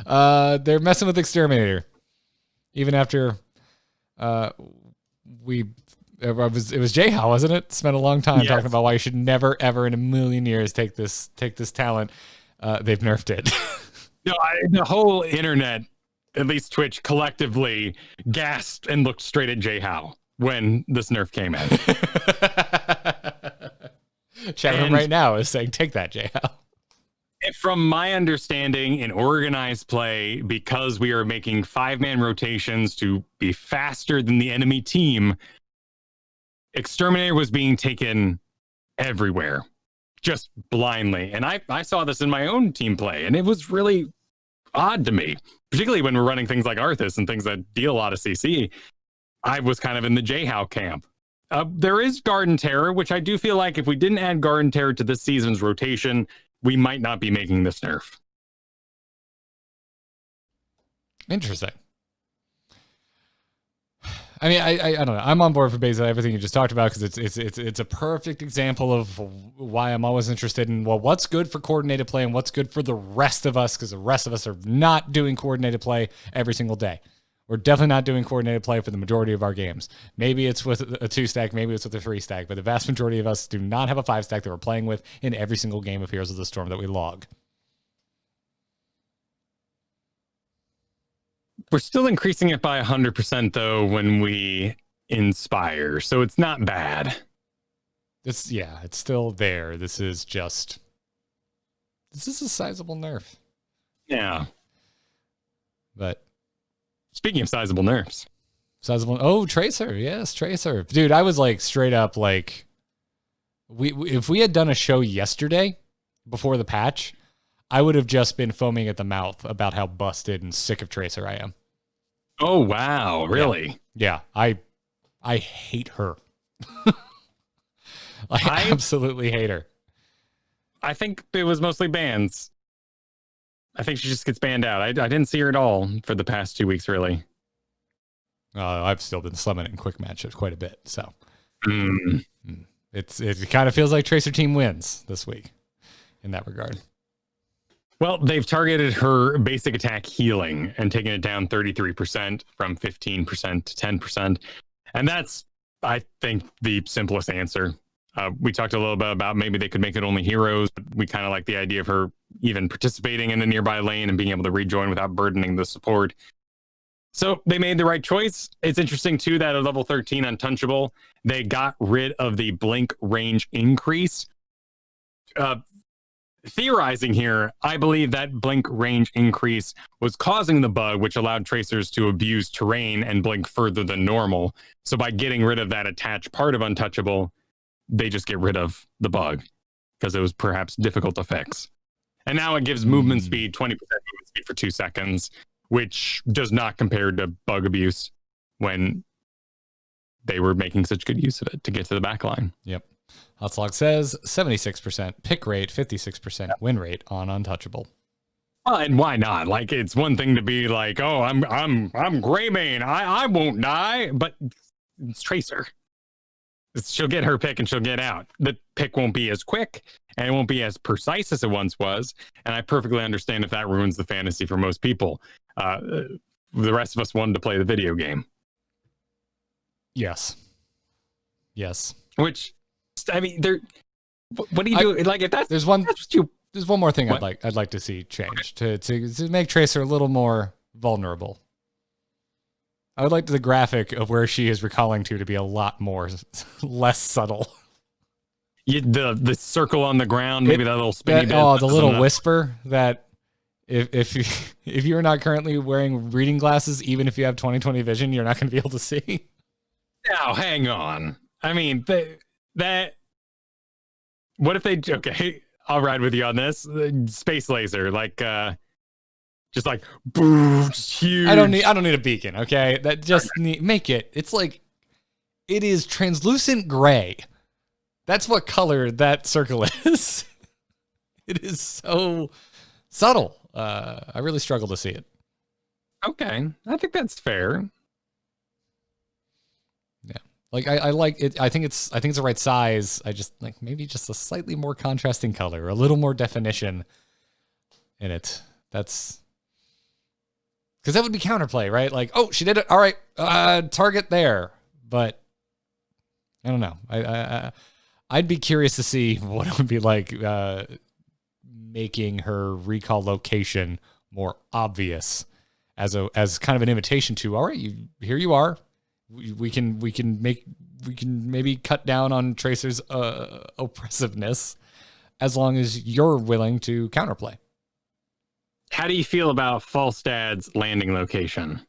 they're messing with Exterminator, even after it was J-How, wasn't it? Spent a long time talking about why you should never, ever in a million years take this talent. They've nerfed it. No, the whole internet, at least Twitch, collectively gasped and looked straight at J-How when this nerf came in. Chat room right now is saying, take that, J-How. From my understanding, in organized play, because we are making 5-man rotations to be faster than the enemy team, Exterminator was being taken everywhere, just blindly. And I saw this in my own team play, and it was really odd to me, particularly when we're running things like Arthas and things that deal a lot of CC. I was kind of in the J-How camp. There is Garden Terror, which I do feel like if we didn't add Garden Terror to this season's rotation, we might not be making this nerf. Interesting. I mean, I don't know. I'm on board for basically everything you just talked about, because it's a perfect example of why I'm always interested in, well, what's good for coordinated play and what's good for the rest of us, because the rest of us are not doing coordinated play every single day. We're definitely not doing coordinated play for the majority of our games. Maybe it's with a 2-stack, maybe it's with a 3-stack, but the vast majority of us do not have a 5-stack that we're playing with in every single game of Heroes of the Storm that we log. We're still increasing it by 100%, though, when we inspire, so it's not bad. It's still there. This is a sizable nerf. Yeah. But speaking of sizable nerfs. Tracer. Yes, Tracer. Dude, I was like straight up like, if we had done a show yesterday before the patch, I would have just been foaming at the mouth about how busted and sick of Tracer I am. Oh, wow. Really? Yeah. I hate her. I absolutely hate her. I think it was mostly bans. I think she just gets banned out. I didn't see her at all for the past 2 weeks, really. I've still been summoning quick matchups quite a bit, so Mm. it kind of feels like Tracer Team wins this week in that regard. Well, they've targeted her basic attack healing and taken it down 33% from 15% to 10%. And that's, I think, the simplest answer. We talked a little bit about maybe they could make it only heroes, but we kind of like the idea of her even participating in a nearby lane and being able to rejoin without burdening the support. So they made the right choice. It's interesting, too, that at level 13 Untouchable, they got rid of the blink range increase. Theorizing here, I believe that blink range increase was causing the bug, which allowed tracers to abuse terrain and blink further than normal. So by getting rid of that attached part of Untouchable, they just get rid of the bug because it was perhaps difficult to fix. And now it gives movement speed, 20% movement speed for 2 seconds, which does not compare to bug abuse when they were making such good use of it to get to the back line. Yep. Hotslog says 76% pick rate, 56% win rate on Untouchable. And why not? Like, it's one thing to be like, oh, I'm Greymane, I won't die, but it's Tracer. She'll get her pick and she'll get out. The pick won't be as quick and it won't be as precise as it once was. And I perfectly understand if that ruins the fantasy for most people. The rest of us wanted to play the video game. Yes. Which, I mean, what do you do? Like, if there's one more thing What? I'd like to see change to make Tracer a little more vulnerable. I would like the graphic of where she is recalling to be a lot more less subtle. The circle on the ground, maybe that little spinny bit. Oh, the little whisper that if you're not currently wearing reading glasses, even if you have 20/20 vision, you're not going to be able to see. Now, hang on. I mean, that. What if they? Okay, I'll ride with you on this. Space laser, like, just like, boom, just huge. I don't need a beacon. Okay, that just make it. It's like, it is translucent gray. That's what color that circle is. It is so subtle. I really struggle to see it. Okay, I think that's fair. Yeah, like I like it. I think it's the right size. I just like maybe just a slightly more contrasting color, a little more definition in it. That's because that would be counterplay, right? Like, oh, she did it. All right, target there. But I don't know. I'd be curious to see what it would be like making her recall location more obvious as kind of an invitation to, all right, here you are. We can maybe cut down on Tracer's oppressiveness as long as you're willing to counterplay. How do you feel about Falstad's landing location?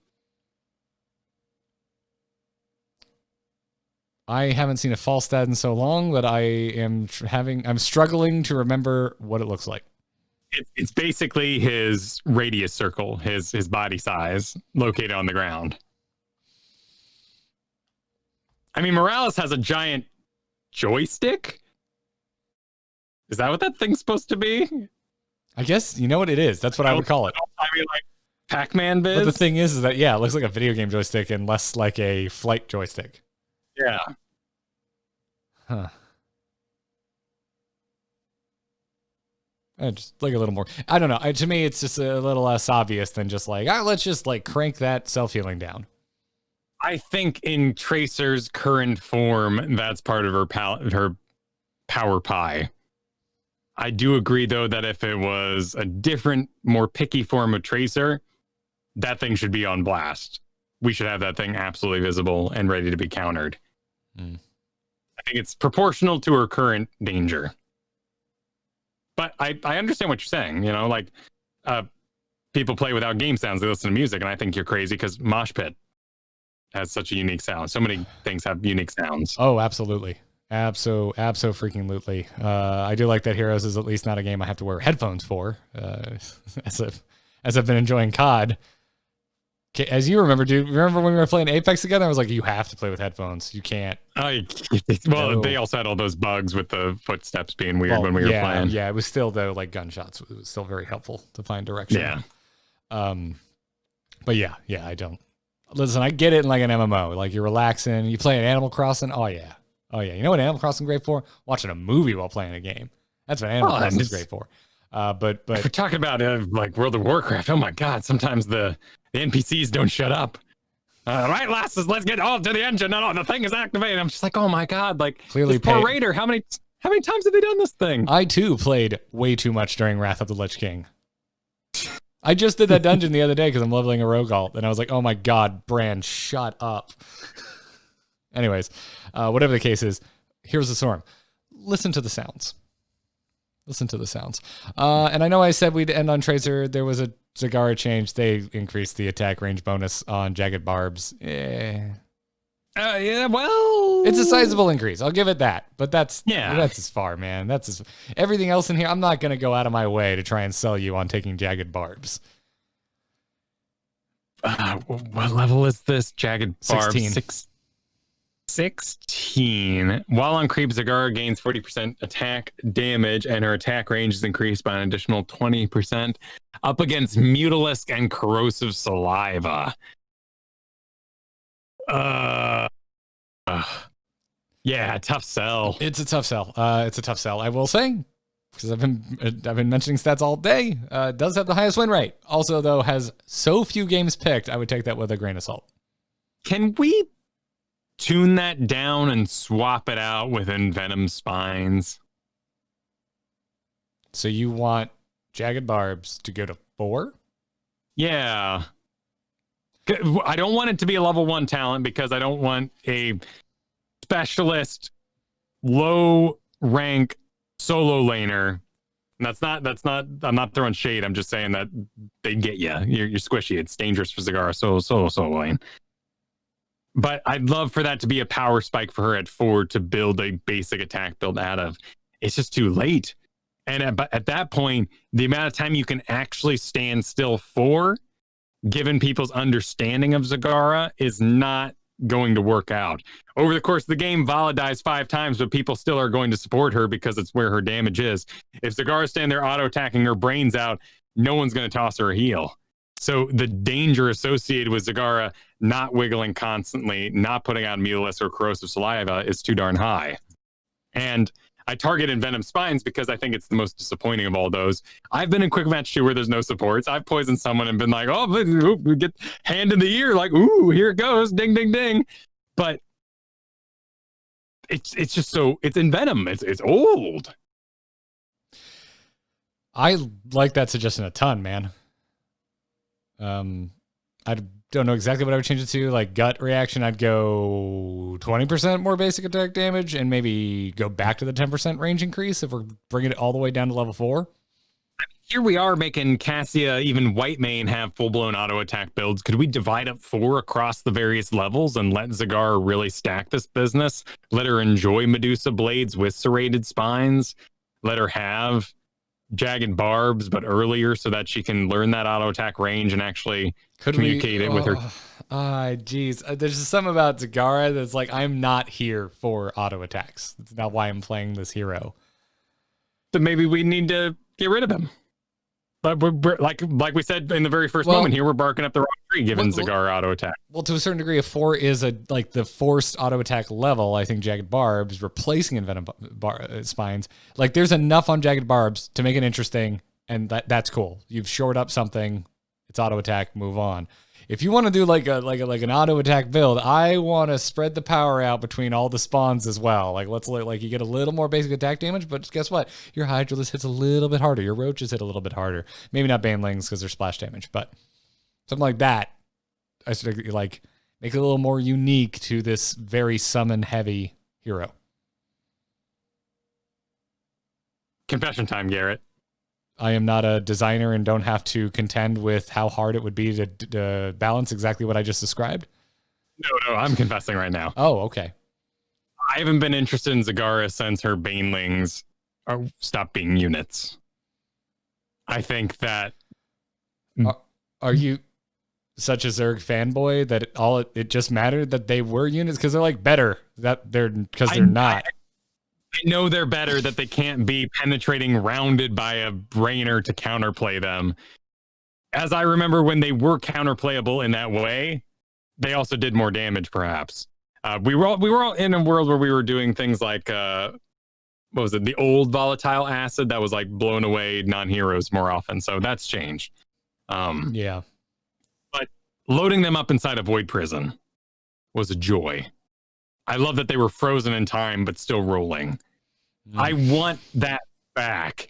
I haven't seen a Falstad in so long that I'm struggling to remember what it looks like. It's basically his radius circle, his body size located on the ground. I mean, Morales has a giant joystick. Is that what that thing's supposed to be? I guess you know what it is. That's what I would call it. I mean, like Pac-Man biz. But the thing is that, yeah, it looks like a video game joystick and less like a flight joystick. Yeah. Huh. Just like a little more. I don't know. To me, it's just a little less obvious than just like, let's just like crank that self-healing down. I think in Tracer's current form, that's part of her power pie. I do agree, though, that if it was a different, more picky form of Tracer, that thing should be on blast. We should have that thing absolutely visible and ready to be countered. I think it's proportional to her current danger. But I understand what you're saying. You know, like people play without game sounds. They listen to music, and I think you're crazy because Mosh Pit has such a unique sound. So many things have unique sounds. Oh, absolutely. Abso-freaking-lutely. I do like that Heroes is at least not a game I have to wear headphones for, as I've been enjoying COD. As you remember, dude, remember when we were playing Apex together? I was like, you have to play with headphones. You can't. They also had all those bugs with the footsteps being weird when we were playing. Yeah, it was still, though, like gunshots. It was still very helpful to find direction. Yeah. But yeah, I don't. Listen, I get it in like an MMO. Like you're relaxing, you play an Animal Crossing. Oh yeah. You know what Animal Crossing is great for? Watching a movie while playing a game. That's what Animal Crossing is great for. But if we're talking about like World of Warcraft, oh my God, sometimes the NPCs don't shut up. Right, lasses, let's get all to the engine. No, the thing is activated. I'm just like, oh my God, like clearly this poor Raider. How many times have they done this thing? I too played way too much during Wrath of the Lich King. I just did that dungeon the other day because I'm leveling a rogue alt, and I was like, oh my God, Bran, shut up. Anyways, whatever the case is, here's the storm. Listen to the sounds. And I know I said we'd end on Tracer. There was a Zagara change. They increased the attack range bonus on Jagged Barbs. Yeah, well, it's a sizable increase. I'll give it that. But that's as far, man. Everything else in here. I'm not going to go out of my way to try and sell you on taking Jagged Barbs. What level is this? Jagged Barbs? 16. While on creep, Zagara gains 40% attack damage, and her attack range is increased by an additional 20% up against Mutalisk and Corrosive Saliva. Yeah, tough sell. It's a tough sell. I will say, because I've been mentioning stats all day. Does have the highest win rate. Also, though, has so few games picked. I would take that with a grain of salt. Can we tune that down and swap it out with Envenom Spines? So you want Jagged Barbs to go to 4? Yeah. I don't want it to be a level 1 talent because I don't want a specialist low rank solo laner. And that's not I'm not throwing shade. I'm just saying that they get you. You're squishy. It's dangerous for Zagara solo lane. But I'd love for that to be a power spike for her at 4 to build a basic attack build out of. It's just too late. And at that point, the amount of time you can actually stand still for, given people's understanding of Zagara, is not going to work out. Over the course of the game, Vala dies 5 times, but people still are going to support her because it's where her damage is. If Zagara's standing there auto-attacking her brains out, no one's going to toss her a heal. So the danger associated with Zagara not wiggling constantly, not putting out Mutalisk or Corrosive Saliva is too darn high. And I target Envenom Spines because I think it's the most disappointing of all those. I've been in quick match 2 where there's no supports. I've poisoned someone and been like, oh, we get hand in the ear, like, ooh, here it goes, ding, ding, ding. But it's just so, it's Envenom. It's old. I like that suggestion a ton, man. I don't know exactly what I would change it to. Like gut reaction, I'd go 20% more basic attack damage and maybe go back to the 10% range increase if we're bringing it all the way down to level 4. Here we are making Cassia, even White Mane, have full-blown auto attack builds. Could we divide up 4 across the various levels and let Zagara really stack this business? Let her enjoy Medusa Blades with serrated spines. Let her have Jagged Barbs, but earlier, so that she can learn that auto attack range and actually communicate it with her. Geez. There's just something about Zagara that's like, I'm not here for auto attacks. That's not why I'm playing this hero. So maybe we need to get rid of him. But we're like we said in the very first moment here, we're barking up the wrong tree given Zagara auto attack. Well, to a certain degree, if 4 is like the forced auto attack level, I think Jagged Barbs replacing Envenom Spines, like there's enough on Jagged Barbs to make it interesting, and that's cool. You've shored up something, it's auto attack, move on. If you want to do like an auto attack build, I want to spread the power out between all the spawns as well. Like you get a little more basic attack damage, but guess what? Your Hydralisk hits a little bit harder. Your Roaches hit a little bit harder. Maybe not Banelings because they're splash damage, but something like that. I should like make it a little more unique to this very summon heavy hero. Confession time, Garrett. I am not a designer and don't have to contend with how hard it would be to balance exactly what I just described. No, I'm confessing right now. Oh, okay. I haven't been interested in Zagara since her Banelings stopped being units. I think that... Are you such a Zerg fanboy that it just mattered that they were units because they're like better because they're not? I know they're better, that they can't be penetrating rounded by a brainer to counterplay them. As I remember when they were counterplayable in that way, they also did more damage, perhaps. We were all in a world where we were doing things like what was it? The old volatile acid that was like blowing away non-heroes more often. So that's changed. Yeah. But loading them up inside a void prison was a joy. I love that they were frozen in time, but still rolling. I want that back.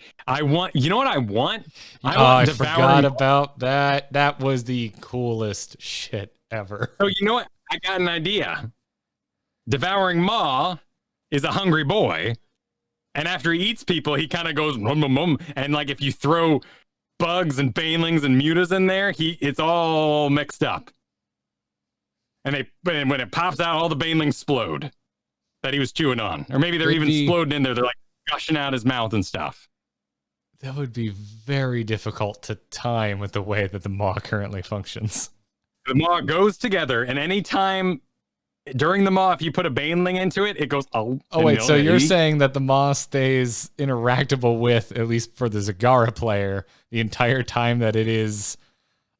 You know what I want? I forgot about that. That was the coolest shit ever. So you know what? I got an idea. Devouring Maw is a hungry boy. And after he eats people, he kind of goes rum, rum, rum. And like if you throw bugs and banelings and mutas in there, it's all mixed up. And when it pops out, all the banelings explode that he was chewing on. Or maybe they're even exploding in there. They're like gushing out his mouth and stuff. That would be very difficult to time with the way that the Maw currently functions. The Maw goes together, and anytime during the Maw, if you put a baneling into it, it goes, oh. Oh, wait, so you're saying that the Maw stays interactable with, at least for the Zagara player, the entire time that it is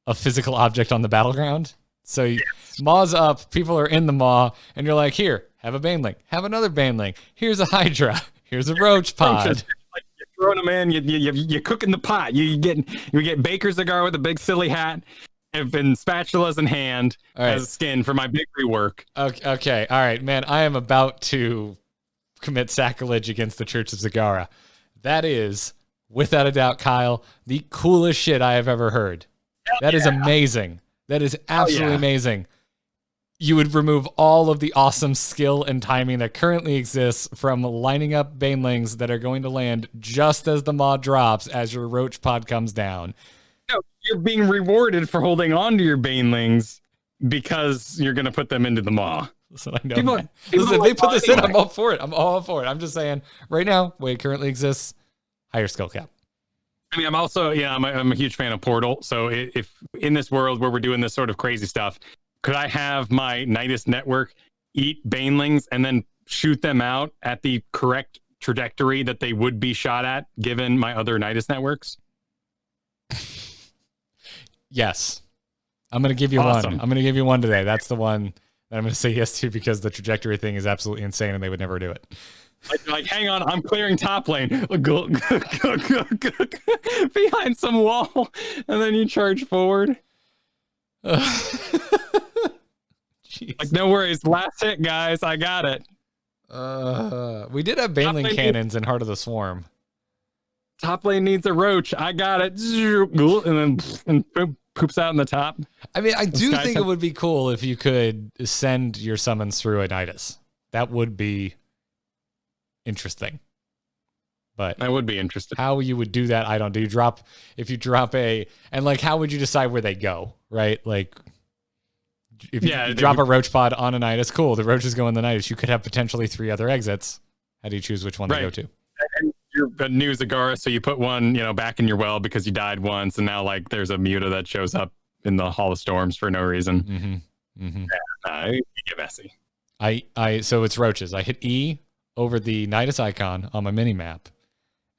a physical object on the battleground? So yes. Maw's up, people are in the Maw, and you're like, here, have a baneling, have another baneling, here's a Hydra, here's a roach pod. Like you're throwing them in, you're cooking the pot. You get Baker Zagara with a big silly hat, and spatulas in hand as skin for my big rework. Okay, all right, man. I am about to commit sacrilege against the Church of Zagara. That is, without a doubt, Kyle, the coolest shit I have ever heard. That is amazing. That is absolutely amazing. You would remove all of the awesome skill and timing that currently exists from lining up banelings that are going to land just as the Maw drops as your roach pod comes down. No, you're being rewarded for holding on to your banelings because you're going to put them into the Maw. Listen, I know. Listen, if they put this in, I'm all for it. I'm all for it. I'm just saying, right now, the way it currently exists, higher skill cap. I mean, I'm also, I'm a huge fan of Portal. So if in this world where we're doing this sort of crazy stuff, could I have my Nidus network eat banelings and then shoot them out at the correct trajectory that they would be shot at, given my other Nidus networks? Yes. I'm going to give you one. I'm going to give you one today. That's the one that I'm going to say yes to because the trajectory thing is absolutely insane and they would never do it. Like hang on, I'm clearing top lane. Behind some wall, and then you charge forward. Like, no worries. Last hit, guys. I got it. We did have baneling cannons in Heart of the Swarm. Top lane needs a roach. I got it. And then poops out in the top. I mean, I do think it would be cool if you could send your summons through a Nidus. That would be interesting. But that would be interesting. How you would do that, I don't. If you drop and like, how would you decide where they go, right? Like, if you drop a roach pod on a Nidus, cool. The roaches go in the Nidus. You could have potentially 3 other exits. How do you choose which one to go to? And you're a new Zagara, so you put one, back in your well because you died once, and now like there's a muta that shows up in the Hall of Storms for no reason. You get messy. So it's roaches. I hit E over the Nidus icon on my mini map,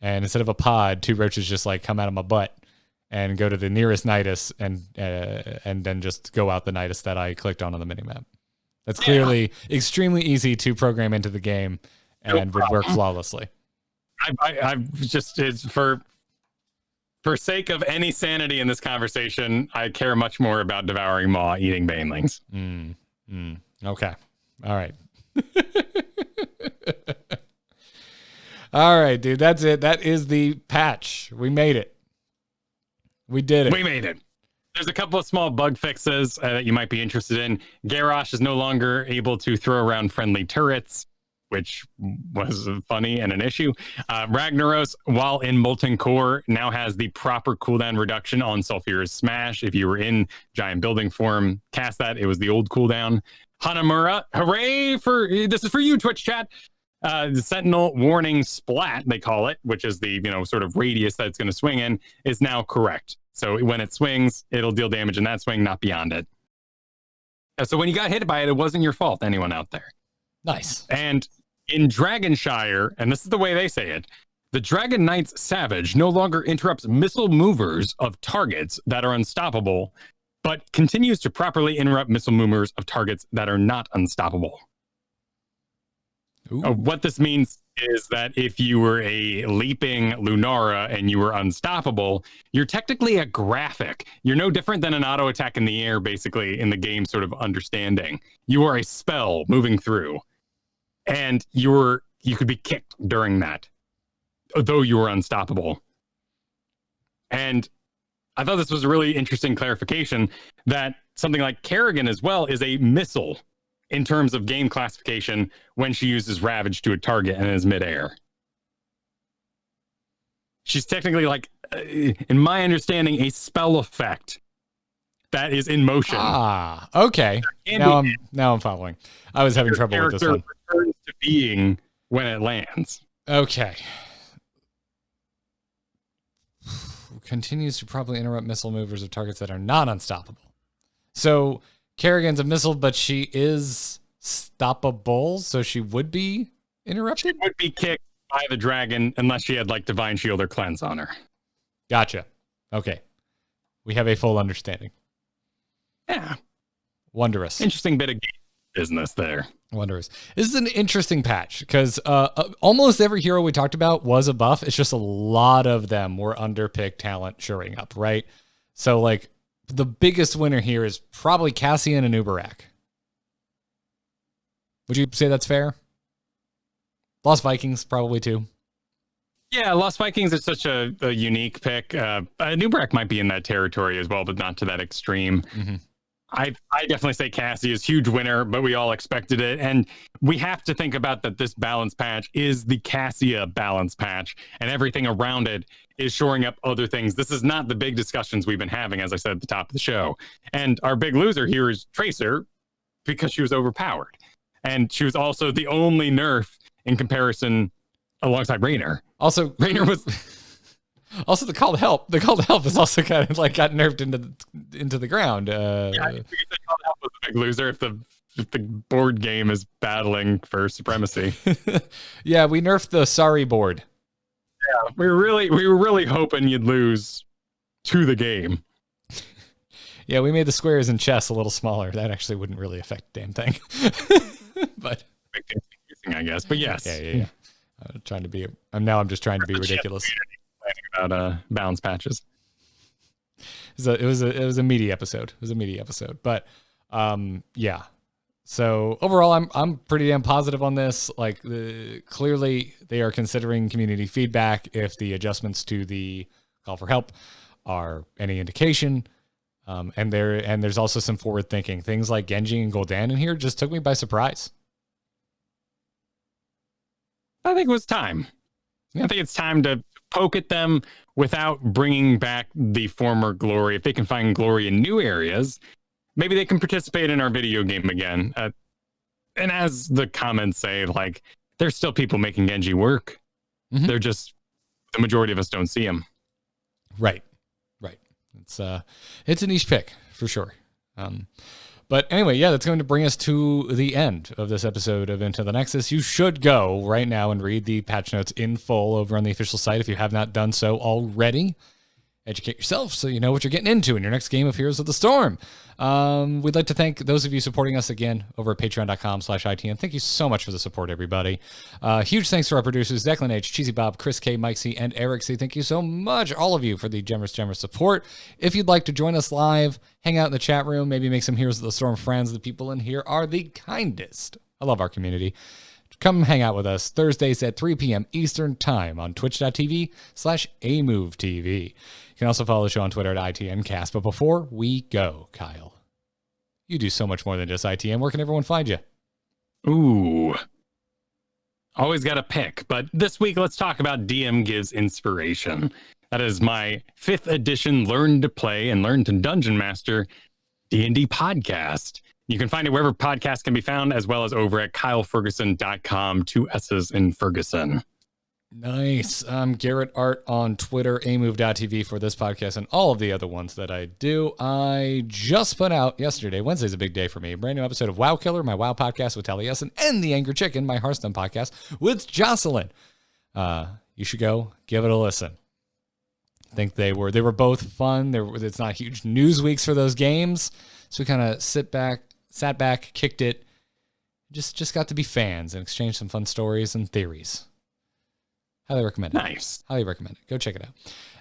and instead of a pod, 2 roaches just like come out of my butt and go to the nearest Nidus and then just go out the Nidus that I clicked on the mini map. That's clearly extremely easy to program into the game and would work flawlessly. I've just, it's for sake of any sanity in this conversation, I care much more about devouring Maw eating banelings. Okay. All right. All right, dude. That's it. That is the patch. We made it. We did it. We made it. There's a couple of small bug fixes that you might be interested in. Garrosh is no longer able to throw around friendly turrets, which was funny and an issue. Ragnaros, while in Molten Core, now has the proper cooldown reduction on Sulfurous Smash. If you were in Giant Building Form, cast that. It was the old cooldown. Hanamura, hooray for, this is for you, Twitch chat. The Sentinel Warning Splat, they call it, which is the, sort of radius that it's going to swing in, is now correct. So when it swings, it'll deal damage in that swing, not beyond it. So when you got hit by it, it wasn't your fault, anyone out there. Nice. And in Dragonshire, and this is the way they say it, the Dragon Knight's Savage no longer interrupts missile movers of targets that are unstoppable but continues to properly interrupt missile movements of targets that are not unstoppable. What this means is that if you were a leaping Lunara and you were unstoppable, you're technically a graphic. You're no different than an auto attack in the air, basically, in the game sort of understanding. You are a spell moving through, and you could be kicked during that, though you were unstoppable. And I thought this was a really interesting clarification that something like Kerrigan as well is a missile in terms of game classification when she uses Ravage to a target and is midair. She's technically like, in my understanding, a spell effect that is in motion. Ah, okay. Now I'm following. I was having trouble with this one. Returns to being when it lands. Okay. Continues to probably interrupt missile movers of targets that are not unstoppable. So Kerrigan's a missile, but she is stoppable, so she would be interrupted? She would be kicked by the dragon unless she had like Divine Shield or Cleanse on her. Gotcha. Okay. We have a full understanding. Yeah. Wondrous. Interesting bit of game business there. Wondrous. This is an interesting patch because almost every hero we talked about was a buff. It's just a lot of them were underpicked talent showing up, right? So like the biggest winner here is probably Cassia and Anubarak. Would you say that's fair? Lost Vikings probably too. Yeah, Lost Vikings is such a unique pick. Anubarak might be in that territory as well, but not to that extreme. Mm-hmm. I definitely say Cassie is huge winner, but we all expected it. And we have to think about that this balance patch is the Cassia balance patch, and everything around it is shoring up other things. This is not the big discussions we've been having, as I said at the top of the show. And our big loser here is Tracer because she was overpowered. And she was also the only nerf in comparison alongside Raynor. Also, Raynor was... Also, the call to help. The call to help is also kind of like got nerfed into the ground. Yeah, I think the call to help was a big loser if the board game is battling for supremacy. Yeah, we nerfed the sorry board. Yeah, we were really hoping you'd lose to the game. Yeah, we made the squares in chess a little smaller. That actually wouldn't really affect a damn thing. But Make things confusing, I guess. But yes. Yeah. I'm just trying to be ridiculous. About balance patches. It was a meaty episode. But yeah. So overall, I'm pretty damn positive on this. Like clearly they are considering community feedback. If the adjustments to the call for help are any indication, and there's also some forward thinking. Things like Genji and Gul'dan in here just took me by surprise. I think it was time. Yeah. I think it's time to poke at them without bringing back the former glory. If they can find glory in new areas, maybe they can participate in our video game again. And as the comments say, like, there's still people making Genji work. Mm-hmm. They're just, the majority of us don't see them. Right. It's a niche pick for sure. But anyway, yeah, that's going to bring us to the end of this episode of Into the Nexus. You should go right now and read the patch notes in full over on the official site if you have not done so already. Educate yourself so you know what you're getting into in your next game of Heroes of the Storm. We'd like to thank those of you supporting us again over at patreon.com/ITN. Thank you so much for the support, everybody. Huge thanks to our producers, Declan H, Cheesy Bob, Chris K, Mike C, and Eric C. Thank you so much, all of you, for the generous support. If you'd like to join us live, hang out in the chat room, maybe make some Heroes of the Storm friends. The people in here are the kindest. I love our community. Come hang out with us Thursdays at 3 p.m. Eastern Time on twitch.tv/AMoveTV. You can also follow the show on Twitter at ITNcast. But before we go, Kyle, you do so much more than just ITN. Where can everyone find you? Ooh. Always got to pick. But this week, let's talk about DM Gives Inspiration. That is my 5th edition Learn to Play and Learn to Dungeon Master D&D podcast. You can find it wherever podcasts can be found, as well as over at kylefergusson.com, 2 S's in Fergusson. Nice. I'm Garrett Art on Twitter, amove.tv for this podcast and all of the other ones that I do. I just put out yesterday, Wednesday's a big day for me, a brand new episode of WoW Killer, my WoW podcast with Taliesin, and The Angry Chicken, my Hearthstone podcast with Jocelyn. You should go give it a listen. think they were both fun. It's not huge news weeks for those games, so we kind of sat back, kicked it, just got to be fans and exchange some fun stories and theories. Highly recommend it. Nice. Highly recommend it. Go check it out.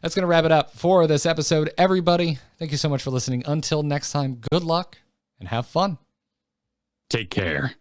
That's going to wrap it up for this episode. Everybody, thank you so much for listening. Until next time, good luck and have fun. Take care.